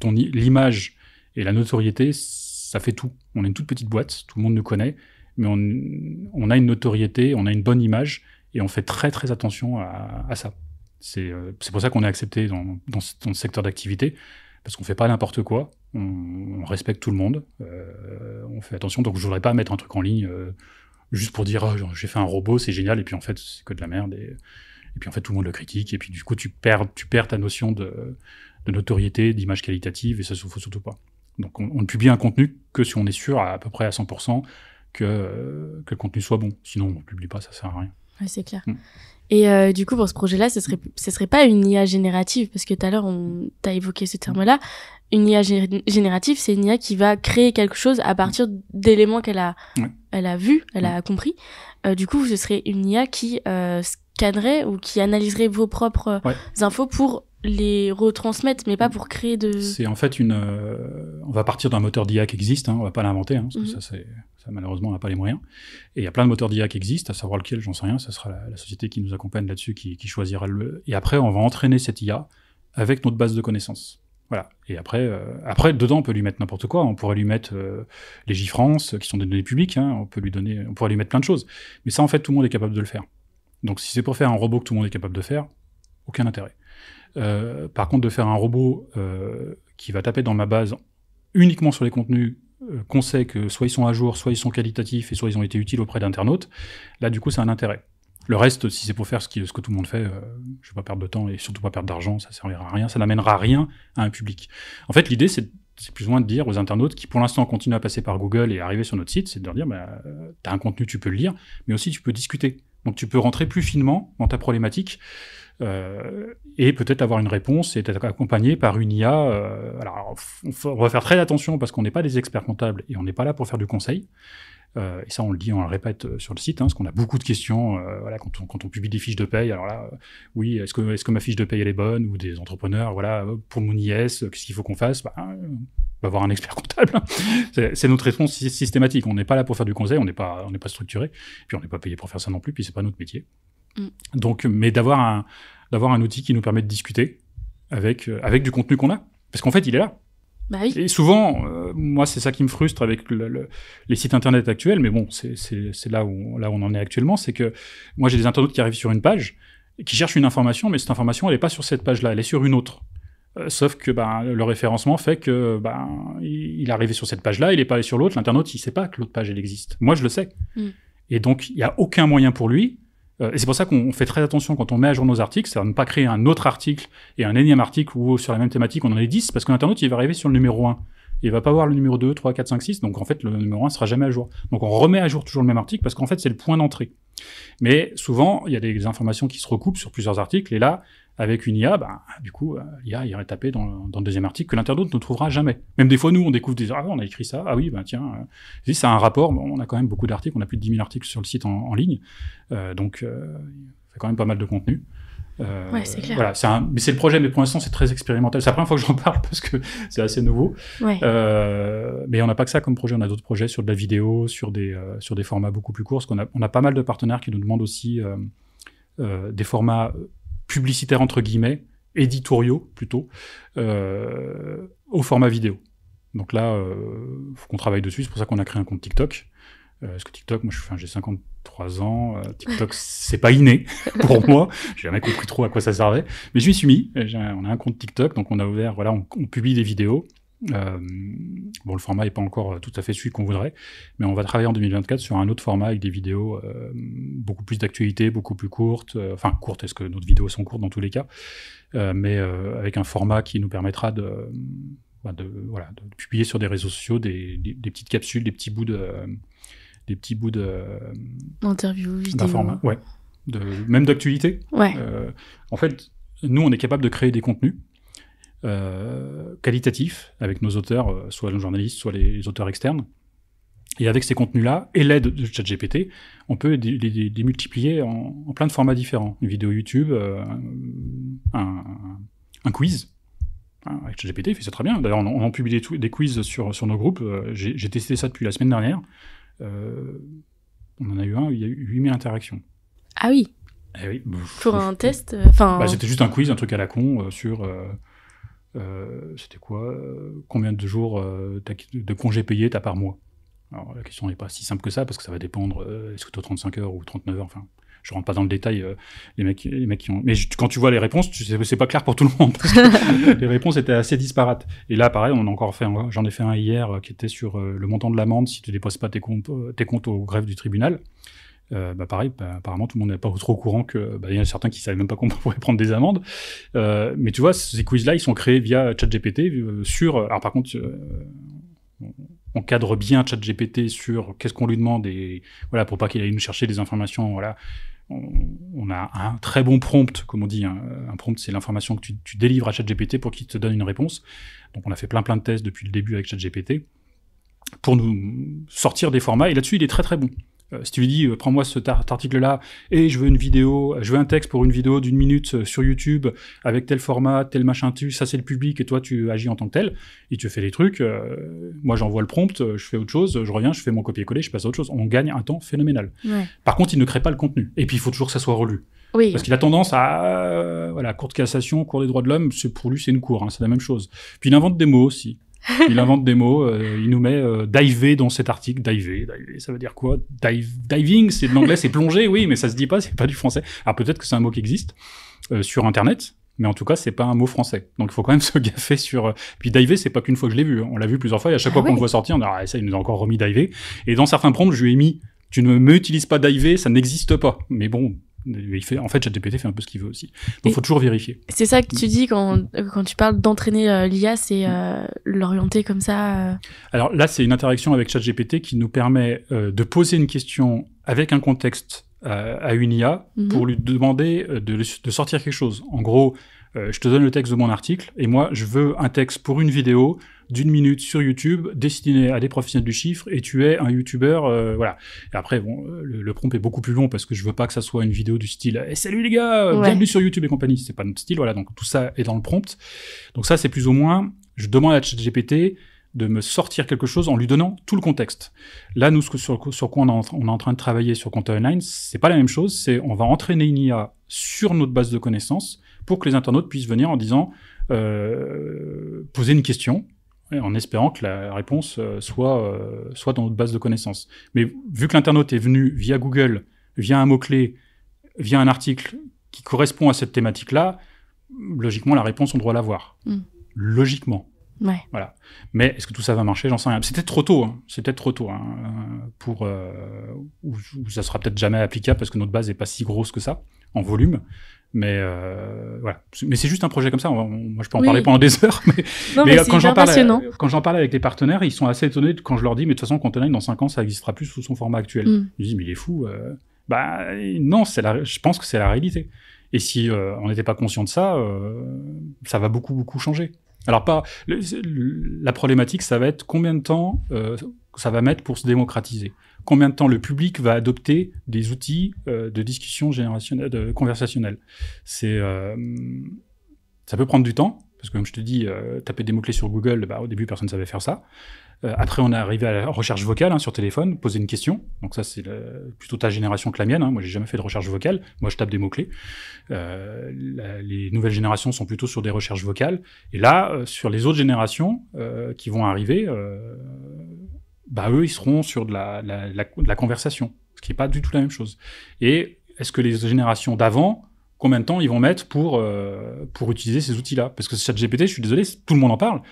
l'image et la notoriété, ça fait tout. On est une toute petite boîte, tout le monde nous connaît, mais on a une notoriété, on a une bonne image, et on fait très très attention à ça. C'est pour ça qu'on est accepté dans ce secteur d'activité, parce qu'on fait pas n'importe quoi, on respecte tout le monde, on fait attention. Donc je voudrais pas mettre un truc en ligne juste pour dire j'ai fait un robot, c'est génial, et puis en fait c'est que de la merde, et puis en fait tout le monde le critique, et puis du coup tu perds ta notion de notoriété, d'image qualitative, et ça ne faut surtout pas. Donc on ne publie un contenu que si on est sûr à peu près à 100% que le contenu soit bon. Sinon on ne publie pas, ça sert à rien. Ouais, c'est clair. Et du coup, pour ce projet-là, ce serait pas une IA générative, parce que tout à l'heure, t'as évoqué ce terme-là. Une IA générative, c'est une IA qui va créer quelque chose à partir d'éléments qu'elle a vus, elle a compris. Du coup, ce serait une IA qui scannerait ou qui analyserait vos propres infos pour les retransmettre, mais pas pour créer de... C'est en fait on va partir d'un moteur d'IA qui existe, hein, on va pas l'inventer, hein, parce que ça, malheureusement, on n'a pas les moyens. Et il y a plein de moteurs d'IA qui existent, à savoir lequel, j'en sais rien, ça sera la société qui nous accompagne là-dessus, qui choisira Et après, on va entraîner cette IA avec notre base de connaissances. Voilà. Et après, dedans, on peut lui mettre n'importe quoi. On pourrait lui mettre les J-France, qui sont des données publiques, hein, on pourrait lui mettre plein de choses. Mais ça, en fait, tout le monde est capable de le faire. Donc, si c'est pour faire un robot que tout le monde est capable de faire, aucun intérêt. Par contre, de faire un robot qui va taper dans ma base uniquement sur les contenus qu'on sait que soit ils sont à jour, soit ils sont qualitatifs, et soit ils ont été utiles auprès d'internautes, là, du coup, c'est un intérêt. Le reste, si c'est pour faire ce que tout le monde fait, je vais pas perdre de temps et surtout pas perdre d'argent, ça servira à rien, ça n'amènera rien à un public. En fait, l'idée, c'est plus ou moins de dire aux internautes qui, pour l'instant, continuent à passer par Google et arriver sur notre site, c'est de leur dire, t'as un contenu, tu peux le lire, mais aussi tu peux discuter. Donc, tu peux rentrer plus finement dans ta problématique et peut-être avoir une réponse et être accompagné par une IA. Alors, on va faire très attention parce qu'on n'est pas des experts comptables et on n'est pas là pour faire du conseil. Et ça, on le dit, on le répète sur le site, hein, parce qu'on a beaucoup de questions. Voilà, quand on publie des fiches de paye, alors là, oui, est-ce que ma fiche de paye elle est bonne, ou des entrepreneurs, voilà, pour mon IS, qu'est-ce qu'il faut qu'on fasse? On va voir un expert comptable. C'est notre réponse systématique. On n'est pas là pour faire du conseil, on n'est pas structuré, puis on n'est pas payé pour faire ça non plus, puis c'est pas notre métier. Donc, mais d'avoir un outil qui nous permet de discuter avec du contenu qu'on a, parce qu'en fait, il est là. Bah oui. Et souvent, moi, c'est ça qui me frustre avec les sites internet actuels, mais bon, c'est là où on en est actuellement, c'est que moi, j'ai des internautes qui arrivent sur une page, qui cherchent une information, mais cette information, elle n'est pas sur cette page-là, elle est sur une autre. Sauf que le référencement fait que il est arrivé sur cette page-là, il n'est pas allé sur l'autre, l'internaute, il ne sait pas que l'autre page, elle existe. Moi, je le sais. Et donc, il n'y a aucun moyen pour lui. Et c'est pour ça qu'on fait très attention quand on met à jour nos articles, c'est à ne pas créer un autre article et un énième article où sur la même thématique on en a 10, parce que l'internaute il va arriver sur le numéro 1. Il va pas voir le numéro 2, 3, 4, 5, 6, donc en fait le numéro 1 sera jamais à jour. Donc on remet à jour toujours le même article parce qu'en fait c'est le point d'entrée. Mais souvent il y a des informations qui se recoupent sur plusieurs articles, et là, avec une IA, du coup, l'IA irait taper dans le deuxième article que l'internaute ne trouvera jamais. Même des fois, nous, on découvre on a écrit ça, ah oui, tiens, ça a un rapport, on a quand même beaucoup d'articles, on a plus de 10 000 articles sur le site en ligne, donc il fait quand même pas mal de contenu. Ouais, c'est clair. Voilà, mais c'est le projet, mais pour l'instant, c'est très expérimental. C'est la première fois que j'en parle parce que c'est assez nouveau. Ouais. Mais on n'a pas que ça comme projet, on a d'autres projets sur de la vidéo, sur des formats beaucoup plus courts, parce qu'on a pas mal de partenaires qui nous demandent aussi des formats publicitaires entre guillemets, éditoriaux plutôt, au format vidéo. Donc là, faut qu'on travaille dessus. C'est pour ça qu'on a créé un compte TikTok. Parce que TikTok, moi, j'ai 53 ans. TikTok, c'est pas inné pour moi. J'ai jamais compris trop à quoi ça servait. Mais je m'y suis mis. On a un compte TikTok, donc on a ouvert. Voilà, on publie des vidéos. Bon, le format est pas encore tout à fait celui qu'on voudrait, mais on va travailler en 2024 sur un autre format avec des vidéos beaucoup plus d'actualité, beaucoup plus courtes. Enfin, courtes, est-ce que nos vidéos sont courtes dans tous les cas, mais avec un format qui nous permettra de publier sur des réseaux sociaux des petites capsules, des petits bouts interview, vidéo. D'informat, ouais, même d'actualité. Ouais. En fait, nous, on est capable de créer des contenus qualitatifs avec nos auteurs, soit nos journalistes, soit les auteurs externes. Et avec ces contenus-là, et l'aide de ChatGPT, on peut les démultiplier en plein de formats différents. Une vidéo YouTube, un quiz. Avec ChatGPT, il fait ça très bien. D'ailleurs, on en publie des quiz sur nos groupes. J'ai testé ça depuis la semaine dernière. On en a eu un, il y a eu 8000 interactions. Ah oui. Eh oui. Pour un test, c'était juste un quiz, un truc à la con sur... c'était quoi combien de jours de congés payés t'as par mois? Alors la question n'est pas si simple que ça, parce que ça va dépendre, est-ce que tu as 35 heures ou 39 heures, enfin... Je rentre pas dans le détail, les mecs qui ont... Mais quand tu vois les réponses, c'est pas clair pour tout le monde, parce que les réponses étaient assez disparates. Et là, pareil, j'en ai fait un hier qui était sur le montant de l'amende si tu déposes pas tes comptes au greffe du tribunal. Pareil, apparemment, tout le monde n'est pas trop au courant que y en a certains qui savaient même pas qu'on pourrait prendre des amendes. Mais tu vois, ces quiz-là, ils sont créés via ChatGPT alors par contre... on cadre bien ChatGPT sur qu'est-ce qu'on lui demande et voilà, pour pas qu'il aille nous chercher des informations, voilà. On a un très bon prompt, comme on dit. Un prompt, c'est l'information que tu délivres à ChatGPT pour qu'il te donne une réponse. Donc, on a fait plein de tests depuis le début avec ChatGPT pour nous sortir des formats. Et là-dessus, il est très, très bon. Si tu lui dis, prends-moi cet article-là et je veux un texte pour une vidéo d'1 minute sur YouTube avec tel format, tel machin, ça c'est le public et toi tu agis en tant que tel, et tu fais des trucs, moi j'envoie le prompt, je fais autre chose, je reviens, je fais mon copier-coller, je passe à autre chose. On gagne un temps phénoménal. Ouais. Par contre, il ne crée pas le contenu. Et puis il faut toujours que ça soit relu. Oui. Parce qu'il a tendance à, cour de cassation, cour des droits de l'homme, pour lui c'est une cour, c'est la même chose. Puis il invente des mots aussi. Il invente des mots, il nous met diver dans cet article. Diver, ça veut dire quoi? Diving, c'est de l'anglais, c'est plonger, oui, mais ça se dit pas, c'est pas du français. Alors peut-être que c'est un mot qui existe sur Internet, mais en tout cas, c'est pas un mot français. Donc il faut quand même se gaffer sur... Puis diver, c'est pas qu'une fois que je l'ai vu, on l'a vu plusieurs fois, et à chaque fois qu'on le voit sortir, on dit, ça, il nous a encore remis diver. Et dans certains prompts, je lui ai mis, tu ne m'utilises pas diver, ça n'existe pas. Mais bon... En fait, ChatGPT fait un peu ce qu'il veut aussi. Donc, il faut toujours vérifier. C'est ça que tu dis quand tu parles d'entraîner l'IA, c'est l'orienter comme ça. Alors là, c'est une interaction avec ChatGPT qui nous permet de poser une question avec un contexte à une IA pour lui demander de sortir quelque chose. En gros, je te donne le texte de mon article et moi, je veux un texte pour une vidéo d'1 minute sur YouTube destiné à des professionnels du chiffre et tu es un youtubeur, voilà. Et après, bon, le prompt est beaucoup plus long parce que je veux pas que ça soit une vidéo du style salut les gars, bienvenue sur YouTube et compagnie. C'est pas notre style, voilà. Donc tout ça est dans le prompt. Donc ça, c'est plus ou moins, je demande à ChatGPT de me sortir quelque chose en lui donnant tout le contexte. Là, nous, sur quoi on est en train de travailler sur Content Online, c'est pas la même chose. On va entraîner une IA sur notre base de connaissances pour que les internautes puissent venir en disant, poser une question, en espérant que la réponse soit dans notre base de connaissances. Mais vu que l'internaute est venu via Google, via un mot-clé, via un article qui correspond à cette thématique-là, logiquement, la réponse, on doit l'avoir. Logiquement. Ouais. Voilà. Mais est-ce que tout ça va marcher? J'en sais rien. C'est peut-être trop tôt. C'est peut-être trop tôt pour ou ça sera peut-être jamais applicable parce que notre base est pas si grosse que ça en volume. Mais voilà. Mais c'est juste un projet comme ça. Moi, je peux en parler pendant des heures. Mais quand j'en parle avec les partenaires, ils sont assez étonnés quand je leur dis, mais de toute façon, Content Online, dans 5 ans, ça existera plus sous son format actuel. Ils disent, mais il est fou. Non, je pense que c'est la réalité. Et si on n'était pas conscient de ça, ça va beaucoup, beaucoup changer. Alors, la problématique, ça va être combien de temps ça va mettre pour se démocratiser. Combien de temps le public va adopter des outils de discussion conversationnelle. Ça peut prendre du temps, parce que comme je te dis, taper des mots-clés sur Google, au début, personne ne savait faire ça. Après, on est arrivé à la recherche vocale sur téléphone, poser une question. Donc ça, c'est plutôt ta génération que la mienne. Moi, j'ai jamais fait de recherche vocale. Moi, je tape des mots-clés. Les nouvelles générations sont plutôt sur des recherches vocales. Et là, sur les autres générations qui vont arriver, eux, ils seront sur de la conversation, ce qui n'est pas du tout la même chose. Et est-ce que les générations d'avant, combien de temps ils vont mettre pour utiliser ces outils-là? Parce que ChatGPT, je suis désolé, tout le monde en parle.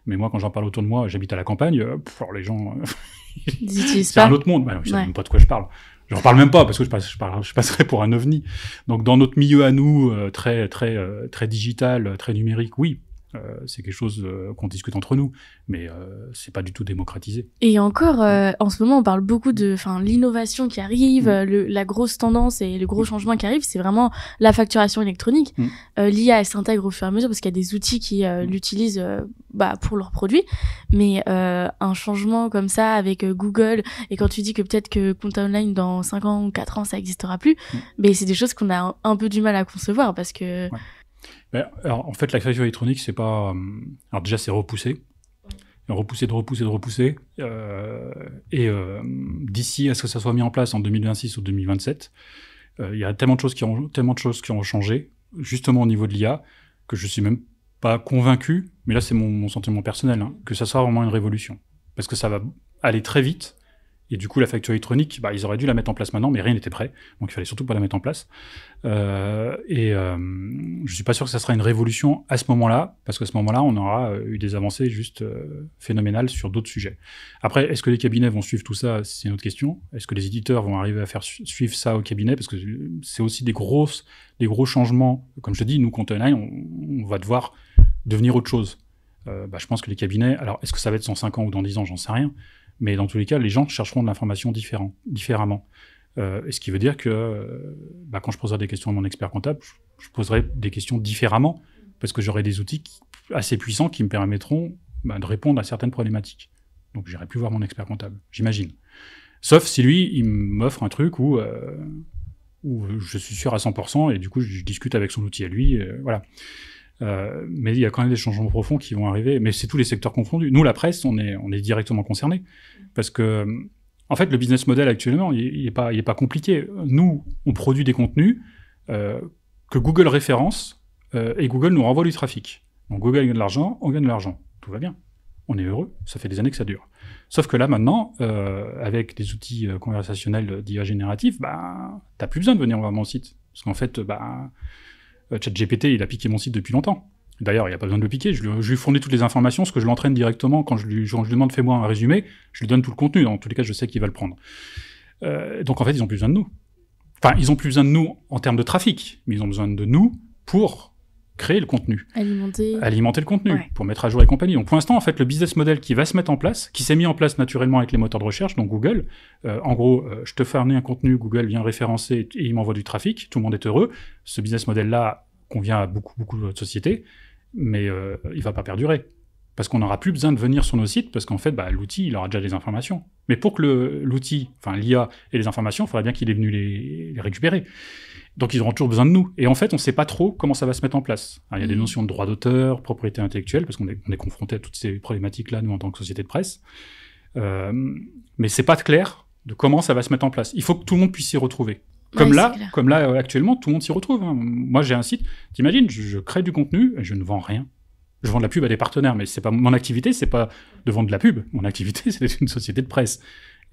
Mais moi, quand j'en parle autour de moi, j'habite à la campagne, les gens... c'est un autre monde. Je ne sais même pas de quoi je parle. Je n'en parle même pas, parce que je passerais pour un ovni. Donc, dans notre milieu à nous, très digital, très numérique, oui, c'est quelque chose qu'on discute entre nous, mais c'est pas du tout démocratisé. Et encore, en ce moment, on parle beaucoup de l'innovation qui arrive, la grosse tendance et le gros changement qui arrive, c'est vraiment la facturation électronique. L'IA, elle s'intègre au fur et à mesure parce qu'il y a des outils qui l'utilisent pour leurs produits, mais un changement comme ça avec Google, et quand tu dis que peut-être que compta online dans 5 ans ou 4 ans, ça n'existera plus, mais c'est des choses qu'on a un peu du mal à concevoir parce que... Ouais. Alors, en fait, la facture électronique, c'est pas... Alors déjà, c'est repoussé. Repoussé. D'ici à ce que ça soit mis en place en 2026 ou 2027, il y a tellement de choses qui ont changé, justement au niveau de l'IA, que je suis même pas convaincu, mais là, c'est mon sentiment personnel, que ça soit vraiment une révolution. Parce que ça va aller très vite. Et du coup, la facture électronique, ils auraient dû la mettre en place maintenant, mais rien n'était prêt. Donc, il fallait surtout pas la mettre en place. Je suis pas sûr que ça sera une révolution à ce moment-là, parce qu'à ce moment-là, on aura eu des avancées juste phénoménales sur d'autres sujets. Après, est-ce que les cabinets vont suivre tout ça? C'est une autre question. Est-ce que les éditeurs vont arriver à faire suivre ça au cabinet? Parce que c'est aussi des gros changements. Comme je te dis, nous, Compta Online, on va devoir devenir autre chose. Je pense que les cabinets... Alors, est-ce que ça va être dans 5 ans ou dans 10 ans? J'en sais rien. Mais dans tous les cas, les gens chercheront de l'information différemment. Et ce qui veut dire que quand je poserai des questions à mon expert comptable, je poserai des questions différemment, parce que j'aurai des outils assez puissants qui me permettront de répondre à certaines problématiques. Donc, j'irai plus voir mon expert comptable, j'imagine. Sauf si lui, il m'offre un truc où je suis sûr à 100%, et du coup, je discute avec son outil à lui, voilà. Mais il y a quand même des changements profonds qui vont arriver, mais c'est tous les secteurs confondus. Nous, la presse, on est directement concernés, parce que en fait, le business model actuellement, il est pas compliqué. Nous, on produit des contenus que Google référence et Google nous renvoie du trafic. Donc Google gagne de l'argent, on gagne de l'argent, tout va bien, on est heureux, ça fait des années que ça dure. Sauf que là maintenant, avec des outils conversationnels d'IA générative, t'as plus besoin de venir voir mon site, parce qu'en fait, ChatGPT, il a piqué mon site depuis longtemps. D'ailleurs, il n'y a pas besoin de le piquer. Je lui fournis toutes les informations, ce que je l'entraîne directement. Quand je lui demande, fais-moi un résumé, je lui donne tout le contenu. Dans tous les cas, je sais qu'il va le prendre. Donc, en fait, ils n'ont plus besoin de nous. Enfin, ils n'ont plus besoin de nous en termes de trafic, mais ils ont besoin de nous pour créer le contenu. Alimenter le contenu, pour mettre à jour et compagnie. Donc, pour l'instant, en fait, le business model qui va se mettre en place, qui s'est mis en place naturellement avec les moteurs de recherche, donc Google, en gros, je te fournis un contenu, Google vient le référencer et il m'envoie du trafic, tout le monde est heureux. Ce business model-là convient à beaucoup de sociétés, mais il va pas perdurer. Parce qu'on n'aura plus besoin de venir sur nos sites, parce qu'en fait, l'outil, il aura déjà des informations. Mais pour que l'outil, l'IA ait les informations, il faudra bien qu'il est venu les récupérer. Donc, ils auront toujours besoin de nous. Et en fait, on ne sait pas trop comment ça va se mettre en place. Alors, il y a des notions de droit d'auteur, propriété intellectuelle, parce qu'on est confronté à toutes ces problématiques-là, nous, en tant que société de presse. Mais c'est pas clair de comment ça va se mettre en place. Il faut que tout le monde puisse s'y retrouver. Comme là, actuellement, tout le monde s'y retrouve. Moi, j'ai un site, t'imagines, je crée du contenu et je ne vends rien. Je vends de la pub à des partenaires, mais c'est pas mon activité, c'est pas de vendre de la pub. Mon activité, c'est une société de presse.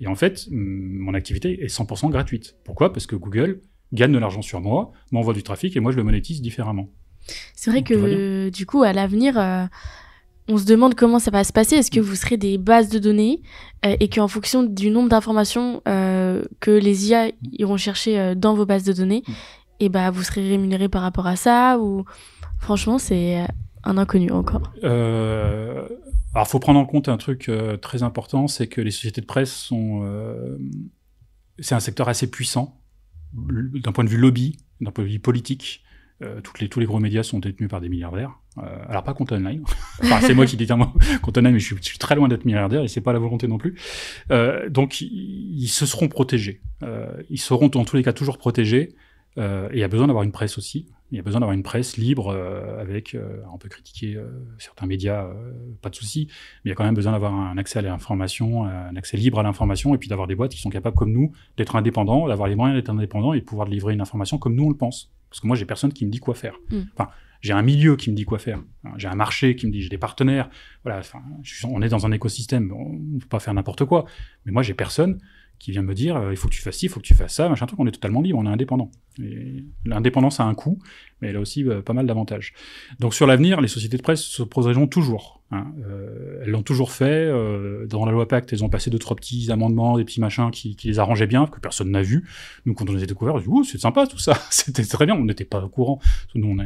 Et en fait, mon activité est 100% gratuite. Pourquoi? Parce que Google gagne de l'argent sur moi, m'envoie du trafic et moi, je le monétise différemment. C'est vrai que, du coup, à l'avenir, on se demande comment ça va se passer. Est-ce que vous serez des bases de données et qu'en fonction du nombre d'informations que les IA iront chercher dans vos bases de données, vous serez rémunéré par rapport à ça, ou franchement, c'est un inconnu encore. Alors, faut prendre en compte un truc très important, c'est que les sociétés de presse sont... c'est un secteur assez puissant, d'un point de vue lobby, d'un point de vue politique. Tous les gros médias sont détenus par des milliardaires. Alors, pas Compta Online. Enfin, c'est moi qui détiens Compta Online, mais je suis très loin d'être milliardaire et c'est pas la volonté non plus. Donc, ils se seront protégés. Ils seront, dans tous les cas, toujours protégés. Et il y a besoin d'avoir une presse aussi. Il y a besoin d'avoir une presse libre avec, on peut critiquer certains médias, pas de souci, mais il y a quand même besoin d'avoir un accès à l'information, un accès libre à l'information, et puis d'avoir des boîtes qui sont capables comme nous d'être indépendants, d'avoir les moyens d'être indépendants et de pouvoir livrer une information comme nous on le pense. Parce que moi j'ai personne qui me dit quoi faire. Enfin, j'ai un milieu qui me dit quoi faire. J'ai un marché qui me dit, j'ai des partenaires. Voilà, enfin, on est dans un écosystème, on ne peut pas faire n'importe quoi. Mais moi j'ai personne qui vient me dire il faut que tu fasses ci, il faut que tu fasses ça, machin truc. On est totalement libre, on est indépendant. Et l'indépendance a un coût, mais elle a aussi pas mal d'avantages. Donc sur l'avenir, les sociétés de presse se poseront toujours. Elles l'ont toujours fait. Dans la loi Pacte, elles ont passé 2-3 petits amendements, des petits machins qui les arrangeaient bien, que personne n'a vu. Nous, quand on les a découverts, on dit c'est sympa tout ça. C'était très bien. On n'était pas au courant. Nous,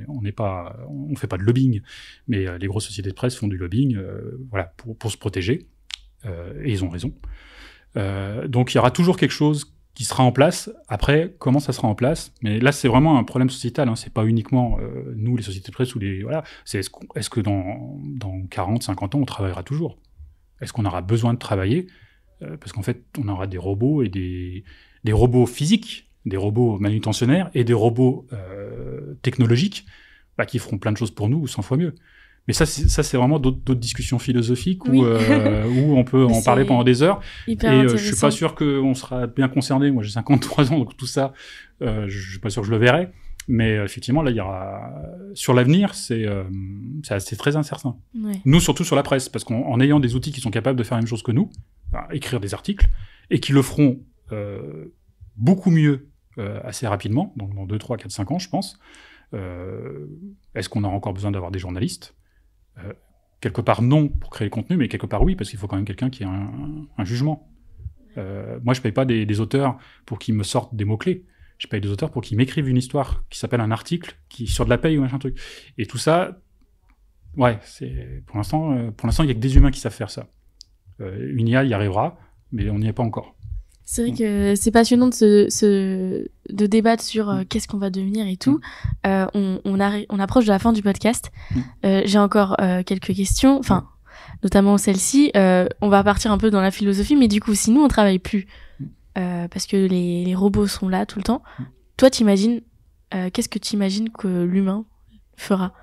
on fait pas de lobbying, mais les grosses sociétés de presse font du lobbying, voilà, pour se protéger. Et ils ont raison. Donc il y aura toujours quelque chose qui sera en place. Après, comment ça sera en place? Mais là, c'est vraiment un problème sociétal. C'est pas uniquement nous, les sociétés de presse, ou les voilà. C'est est-ce que dans 40, 50 ans, on travaillera toujours? Est-ce qu'on aura besoin de travailler? Parce qu'en fait, on aura des robots et des robots physiques, des robots manutentionnaires et des robots technologiques qui feront plein de choses pour nous 100 fois mieux. Mais ça, c'est vraiment d'autres discussions philosophiques où on peut en parler pendant des heures. Et je suis pas sûr qu'on sera bien concerné. Moi, j'ai 53 ans, donc tout ça, je suis pas sûr que je le verrai. Mais effectivement, là, il y aura sur l'avenir, c'est très incertain. Ouais. Nous, surtout sur la presse, parce qu'en ayant des outils qui sont capables de faire la même chose que nous, écrire des articles, et qui le feront beaucoup mieux assez rapidement, donc dans 2, 3, 4, 5 ans, je pense. Est-ce qu'on aura encore besoin d'avoir des journalistes? Quelque part non pour créer le contenu, mais quelque part oui, parce qu'il faut quand même quelqu'un qui ait un jugement. Moi, je paye pas des auteurs pour qu'ils me sortent des mots-clés. Je paye des auteurs pour qu'ils m'écrivent une histoire qui s'appelle un article, qui sur de la paye ou machin truc. Et tout ça, ouais, c'est pour l'instant, il y a que des humains qui savent faire ça. Une IA y arrivera, mais on n'y est pas encore. C'est vrai que c'est passionnant de débattre sur qu'est-ce qu'on va devenir et tout. On approche de la fin du podcast. J'ai encore quelques questions, enfin, notamment celle-ci. On va partir un peu dans la philosophie, mais du coup, si nous, on travaille plus, parce que les robots sont là tout le temps, toi, t'imagines, qu'est-ce que t'imagines que l'humain fera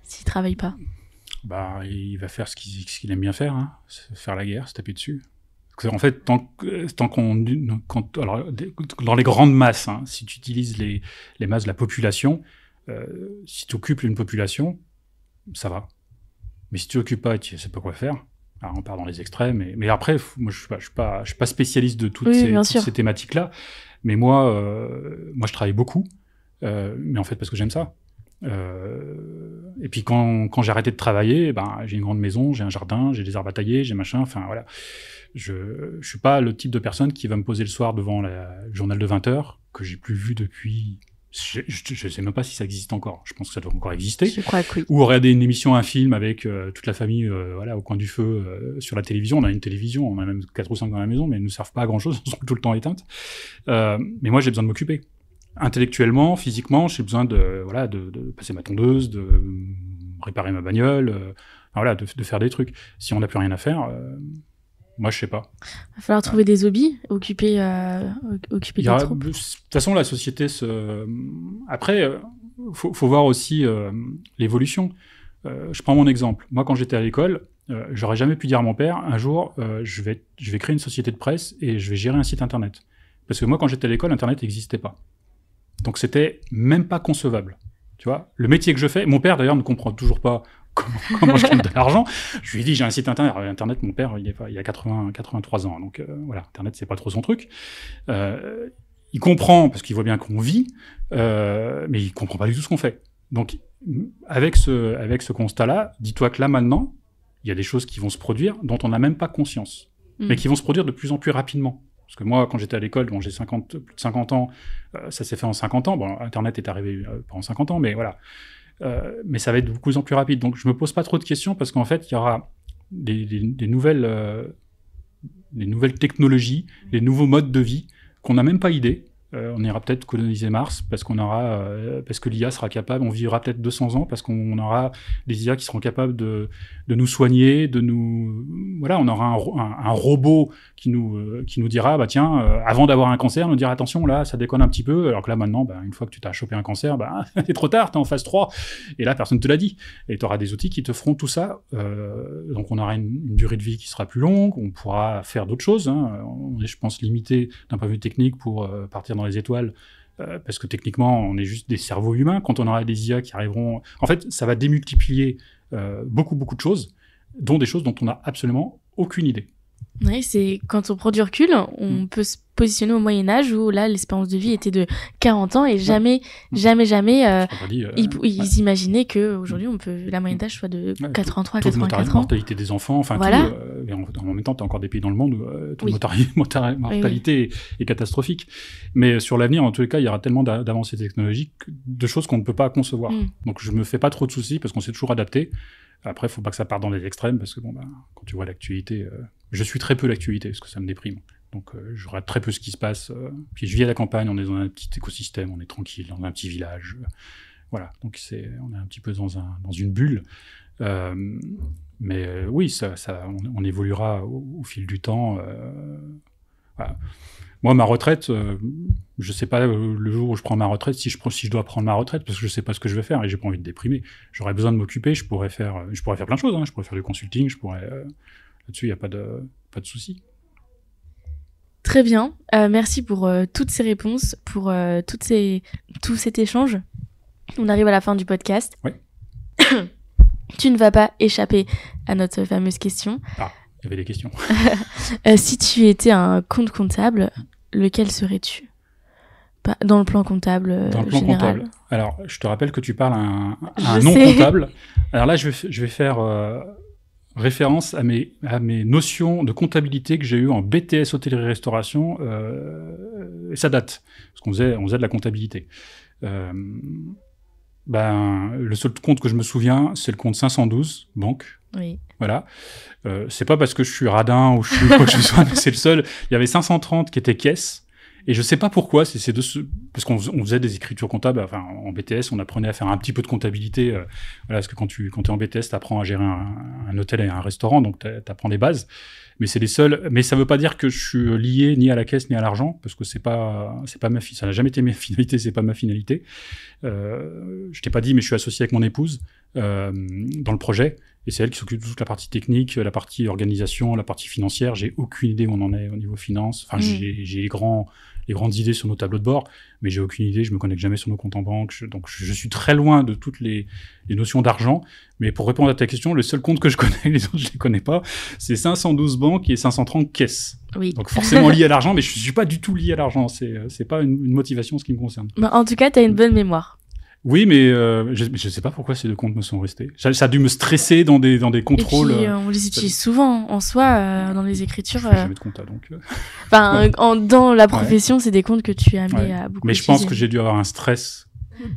s'il travaille pas? Il va faire ce qu'il aime bien faire, faire la guerre, se taper dessus. En fait, alors, dans les grandes masses, si tu utilises les masses de la population, si tu occupes une population, ça va. Mais si tu l'occupes pas et tu sais pas quoi faire, alors on part dans les extrêmes. Mais après, moi, je suis pas spécialiste de toutes ces thématiques-là. Mais moi, je travaille beaucoup, mais en fait parce que j'aime ça. Et puis quand j'ai arrêté de travailler, j'ai une grande maison, j'ai un jardin, j'ai des arbres à tailler, j'ai machin. Enfin voilà. Je suis pas le type de personne qui va me poser le soir devant le journal de 20h que j'ai plus vu depuis. Je sais même pas si ça existe encore. Je pense que ça doit encore exister. Je crois que oui. Ou regarder une émission, un film avec toute la famille, au coin du feu sur la télévision. On a une télévision, on a même 4 ou 5 dans la maison, mais elles nous servent pas à grand chose. Elles sont tout le temps éteintes. Mais moi, j'ai besoin de m'occuper. Intellectuellement, physiquement, j'ai besoin de passer ma tondeuse, de réparer ma bagnole, de faire des trucs. Si on n'a plus rien à faire. Moi, je sais pas. Il va falloir trouver des hobbies, occuper des troupes. De toute façon, la société Après, faut voir aussi l'évolution. Je prends mon exemple. Moi, quand j'étais à l'école, j'aurais jamais pu dire à mon père, un jour, je vais créer une société de presse et je vais gérer un site internet. Parce que moi, quand j'étais à l'école, internet n'existait pas. Donc, c'était même pas concevable. Tu vois, le métier que je fais, mon père d'ailleurs ne comprend toujours pas comment je gagne de l'argent. Je lui ai dit, j'ai un site internet. Alors, internet, mon père, il a 83 ans. Donc, voilà, internet, c'est pas trop son truc. Il comprend, parce qu'il voit bien qu'on vit, mais il comprend pas du tout ce qu'on fait. Donc, avec ce constat-là, dis-toi que là, maintenant, il y a des choses qui vont se produire dont on n'a même pas conscience, mais qui vont se produire de plus en plus rapidement. Parce que moi, quand j'étais à l'école, j'ai plus de 50 ans, ça s'est fait en 50 ans. Bon, Internet est arrivé pas en 50 ans, mais voilà. Mais ça va être de plus en plus rapide. Donc, je me pose pas trop de questions parce qu'en fait, il y aura des nouvelles technologies, des nouveaux modes de vie qu'on n'a même pas idée. on ira peut-être coloniser Mars parce que l'IA sera capable, on vivra peut-être 200 ans parce qu'on aura des IA qui seront capables de nous soigner, voilà, on aura un robot qui nous dira, bah tiens, avant d'avoir un cancer, nous dira attention, là, ça déconne un petit peu, alors que là maintenant, bah, une fois que tu t'as chopé un cancer, bah, c'est trop tard, t'es en phase 3, et là, personne te l'a dit. Et tu auras des outils qui te feront tout ça, donc on aura une durée de vie qui sera plus longue, on pourra faire d'autres choses, hein. On est, je pense, limité d'un point de vue technique pour partir dans les étoiles, parce que techniquement, on est juste des cerveaux humains. Quand on aura des IA qui arriveront... En fait, ça va démultiplier beaucoup de choses, dont des choses dont on n'a absolument aucune idée. Oui, c'est quand on prend du recul, on peut se positionner au Moyen-Âge où là, l'espérance de vie était de 40 ans et jamais, ils imaginaient qu'aujourd'hui, la moyenne d'âge soit de 83 à 84 ans. Mortalité des enfants, enfin, voilà. En même temps, tu as encore des pays dans le monde où la mortalité est catastrophique. Mais sur l'avenir, en tous les cas, il y aura tellement d'avancées technologiques, de choses qu'on ne peut pas concevoir. Donc, je me fais pas trop de soucis parce qu'on s'est toujours adapté. Après, il faut pas que ça parte dans les extrêmes parce que quand tu vois l'actualité, je suis très peu l'actualité parce que ça me déprime. Donc, je regarde très peu ce qui se passe. Puis je vis à la campagne, on est dans un petit écosystème, on est tranquille, dans un petit village. Voilà, donc on est un petit peu dans une bulle. Mais oui, on évoluera au fil du temps. Voilà. Moi, ma retraite, je sais pas le jour où je prends ma retraite, si je dois prendre ma retraite, parce que je sais pas ce que je vais faire et j'ai pas envie de déprimer. J'aurais besoin de m'occuper, je pourrais faire plein de choses, hein. Je pourrais faire du consulting, là-dessus, il y a pas de souci. Très bien. Merci pour toutes ces réponses, pour tout cet échange. On arrive à la fin du podcast. Oui. Tu ne vas pas échapper à notre fameuse question. Ah, il y avait des questions. Si tu étais un compte comptable, lequel serais-tu ? Dans le plan comptable Dans le plan général. comptable. Alors, je te rappelle que tu parles à un non-comptable. Alors là, je vais faire référence à mes notions de comptabilité que j'ai eues en BTS hôtellerie-restauration. Et ça date, parce qu'on faisait de la comptabilité. Le seul compte que je me souviens, c'est le compte 512, banque. Oui. Voilà. C'est pas parce que je suis radin ou je suis quoi que ce soit, mais c'est le seul. Il y avait 530 qui était caisse. Et je sais pas pourquoi, parce qu'on faisait des écritures comptables, enfin, en BTS, on apprenait à faire un petit peu de comptabilité, voilà, parce que quand t'es en BTS, t'apprends à gérer un hôtel et un restaurant, donc t'apprends des bases. Mais c'est les seuls, mais ça veut pas dire que je suis lié ni à la caisse ni à l'argent, parce que c'est pas ça n'a jamais été ma finalité, c'est pas ma finalité. Je t'ai pas dit, mais je suis associé avec mon épouse, dans le projet. Et c'est elle qui s'occupe de toute la partie technique, la partie organisation, la partie financière. J'ai aucune idée où on en est au niveau finance. Enfin, j'ai les grandes idées sur nos tableaux de bord, mais j'ai aucune idée. Je me connecte jamais sur nos comptes en banque. Donc, je suis très loin de toutes les notions d'argent. Mais pour répondre à ta question, le seul compte que je connais, les autres, je les connais pas, c'est 512 banques et 530 caisses. Oui. Donc, forcément lié à l'argent, mais je suis pas du tout lié à l'argent. C'est pas une motivation, ce qui me concerne. En tout cas, t'as une bonne mémoire. Oui, mais je sais pas pourquoi ces deux comptes me sont restés. Ça a dû me stresser dans des contrôles. Et puis, on les utilise souvent en soi dans les écritures. Je fais jamais de compta, donc. Enfin, dans la profession, c'est des comptes que tu es amené à beaucoup. Mais je pense que j'ai dû avoir un stress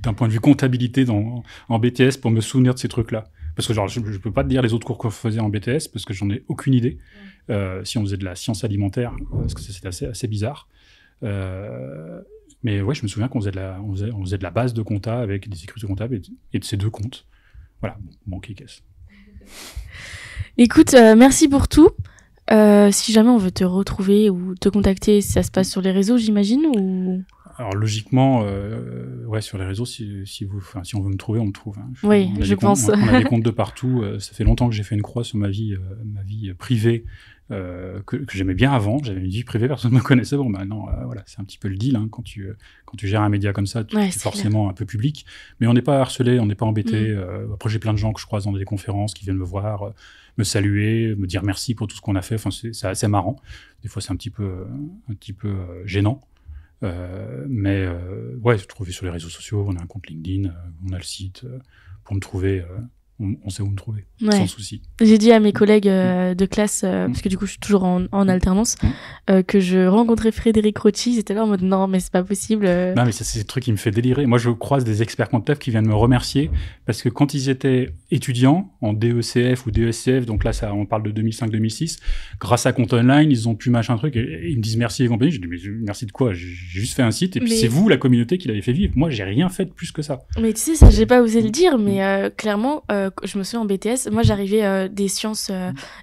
d'un point de vue comptabilité en BTS pour me souvenir de ces trucs-là. Parce que je peux pas te dire les autres cours qu'on faisait en BTS parce que j'en ai aucune idée. Si on faisait de la science alimentaire, parce que c'était assez bizarre. Mais ouais, je me souviens qu'on faisait de la base de compta avec des écritures comptables et de ces deux comptes. Voilà, banque et caisse. Écoute, merci pour tout. Si jamais on veut te retrouver ou te contacter, ça se passe sur les réseaux, j'imagine, ou... Alors logiquement, ouais, sur les réseaux, si on veut me trouver, on me trouve. Hein. Oui, je pense. On a des comptes de partout. Ça fait longtemps que j'ai fait une croix sur ma vie privée. Que j'aimais bien avant, j'avais une vie privée, personne ne me connaissait. Bon, maintenant, voilà, c'est un petit peu le deal. Hein, quand tu gères un média comme ça, c'est forcément un peu public. Mais on n'est pas harcelé, on n'est pas embêté. Après, j'ai plein de gens que je croise dans des conférences qui viennent me voir, me saluer, me dire merci pour tout ce qu'on a fait. Enfin, c'est assez marrant. Des fois, c'est un petit peu gênant. Mais ouais, trouver sur les réseaux sociaux, on a un compte LinkedIn, on a le site. Pour me trouver, on sait où me trouver, Ouais. sans souci. J'ai dit à mes collègues de classe, parce que du coup je suis toujours en alternance, que je rencontrais Frédéric Rothi, ils étaient là en mode non mais c'est pas possible. Non mais ça c'est le truc qui me fait délirer. Moi je croise des experts comptables qui viennent me remercier parce que quand ils étaient étudiants en DECF ou DESCF, donc là ça on parle de 2005-2006, grâce à Compte Online ils ont pu machin truc et ils me disent merci et compagnie. Je dis mais merci de quoi? J'ai juste fait un site et puis c'est vous la communauté qui l'avez fait vivre. Moi j'ai rien fait de plus que ça. Mais tu sais ça j'ai pas osé le dire, mais clairement je me souviens en BTS, moi j'arrivais des sciences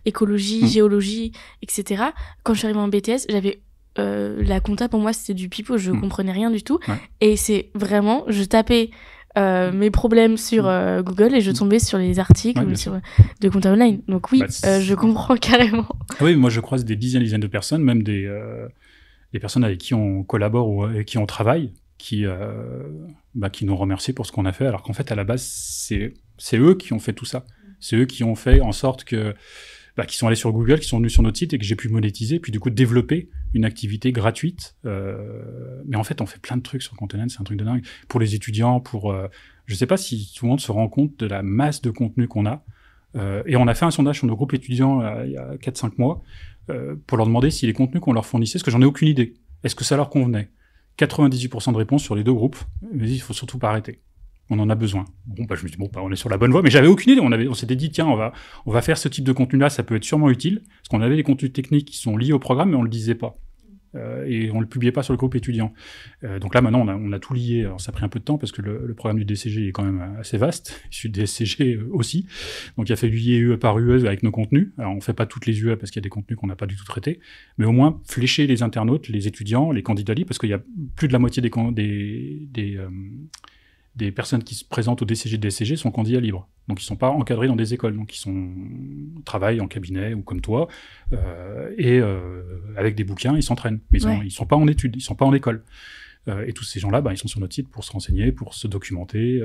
écologie, géologie, etc. Quand je suis arrivée en BTS, j'avais la compta pour moi c'était du pipeau, je comprenais rien du tout. Ouais. Et c'est vraiment, je tapais mes problèmes sur Google et je tombais sur les articles de compta online. Donc oui, je comprends carrément. Oui, moi je croise des dizaines de personnes, même des personnes avec qui on collabore ou avec qui on travaille, qui nous remercient pour ce qu'on a fait, alors qu'en fait à la base c'est eux qui ont fait tout ça. C'est eux qui ont fait en sorte que qui sont allés sur Google, qui sont venus sur notre site et que j'ai pu monétiser, puis du coup développer une activité gratuite. Mais en fait, on fait plein de trucs sur Compte Online, c'est un truc de dingue. Pour les étudiants, je sais pas si tout le monde se rend compte de la masse de contenu qu'on a. Et on a fait un sondage sur nos groupes étudiants il y a 4-5 mois pour leur demander si les contenus qu'on leur fournissait, parce que j'en ai aucune idée, est-ce que ça leur convenait? 98% de réponses sur les deux groupes. Mais il faut surtout pas arrêter. On en a besoin. Bon, je me dis, on est sur la bonne voie, mais j'avais aucune idée. On s'était dit, tiens, on va faire ce type de contenu-là, ça peut être sûrement utile, parce qu'on avait des contenus techniques qui sont liés au programme, mais on le disait pas. Et on le publiait pas sur le groupe étudiant. Donc là, maintenant, on a tout lié. Alors, ça a pris un peu de temps, parce que le programme du DCG est quand même assez vaste, issu du DCG aussi. Donc, il a fallu lier UE par UE avec nos contenus. Alors, on fait pas toutes les UE, parce qu'il y a des contenus qu'on n'a pas du tout traités, mais au moins, flécher les internautes, les étudiants, les candidats libres, parce qu'il y a plus de la moitié des personnes qui se présentent au DCG de DCG sont candidats libres. Donc, ils sont pas encadrés dans des écoles. Donc, travaillent en cabinet ou comme toi, avec des bouquins, ils s'entraînent. Mais ils sont pas en études, ils sont pas en école. Et tous ces gens-là, ils sont sur notre site pour se renseigner, pour se documenter.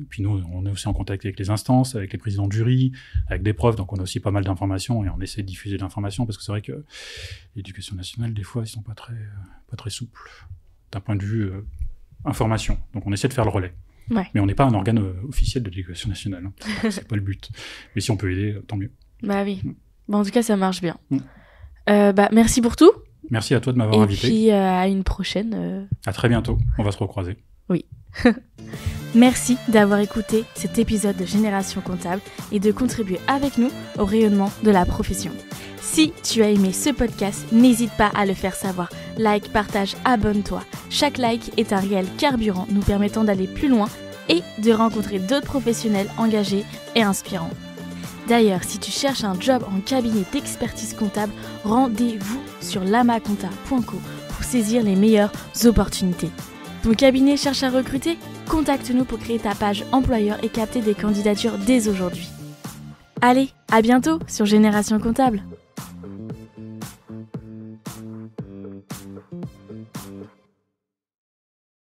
Puis nous, on est aussi en contact avec les instances, avec les présidents de jury, avec des profs. Donc, on a aussi pas mal d'informations et on essaie de diffuser de l'information parce que c'est vrai que l'éducation nationale, des fois, ils sont pas très souples d'un point de vue information. Donc, on essaie de faire le relais. Ouais. Mais on n'est pas un organe officiel de l'éducation nationale. Hein. C'est pas le but. Mais si on peut aider, tant mieux. Bah oui. En tout cas, ça marche bien. Merci pour tout. Merci à toi de m'avoir invité. Et puis, à une prochaine. À très bientôt. On va se recroiser. Oui. Merci d'avoir écouté cet épisode de Génération Comptable et de contribuer avec nous au rayonnement de la profession. Si tu as aimé ce podcast, n'hésite pas à le faire savoir. Like, partage, abonne-toi. Chaque like est un réel carburant nous permettant d'aller plus loin et de rencontrer d'autres professionnels engagés et inspirants. D'ailleurs, si tu cherches un job en cabinet d'expertise comptable, rendez-vous sur lamaconta.co pour saisir les meilleures opportunités. Ton cabinet cherche à recruter? Contacte-nous pour créer ta page employeur et capter des candidatures dès aujourd'hui. Allez, à bientôt sur Génération Comptable.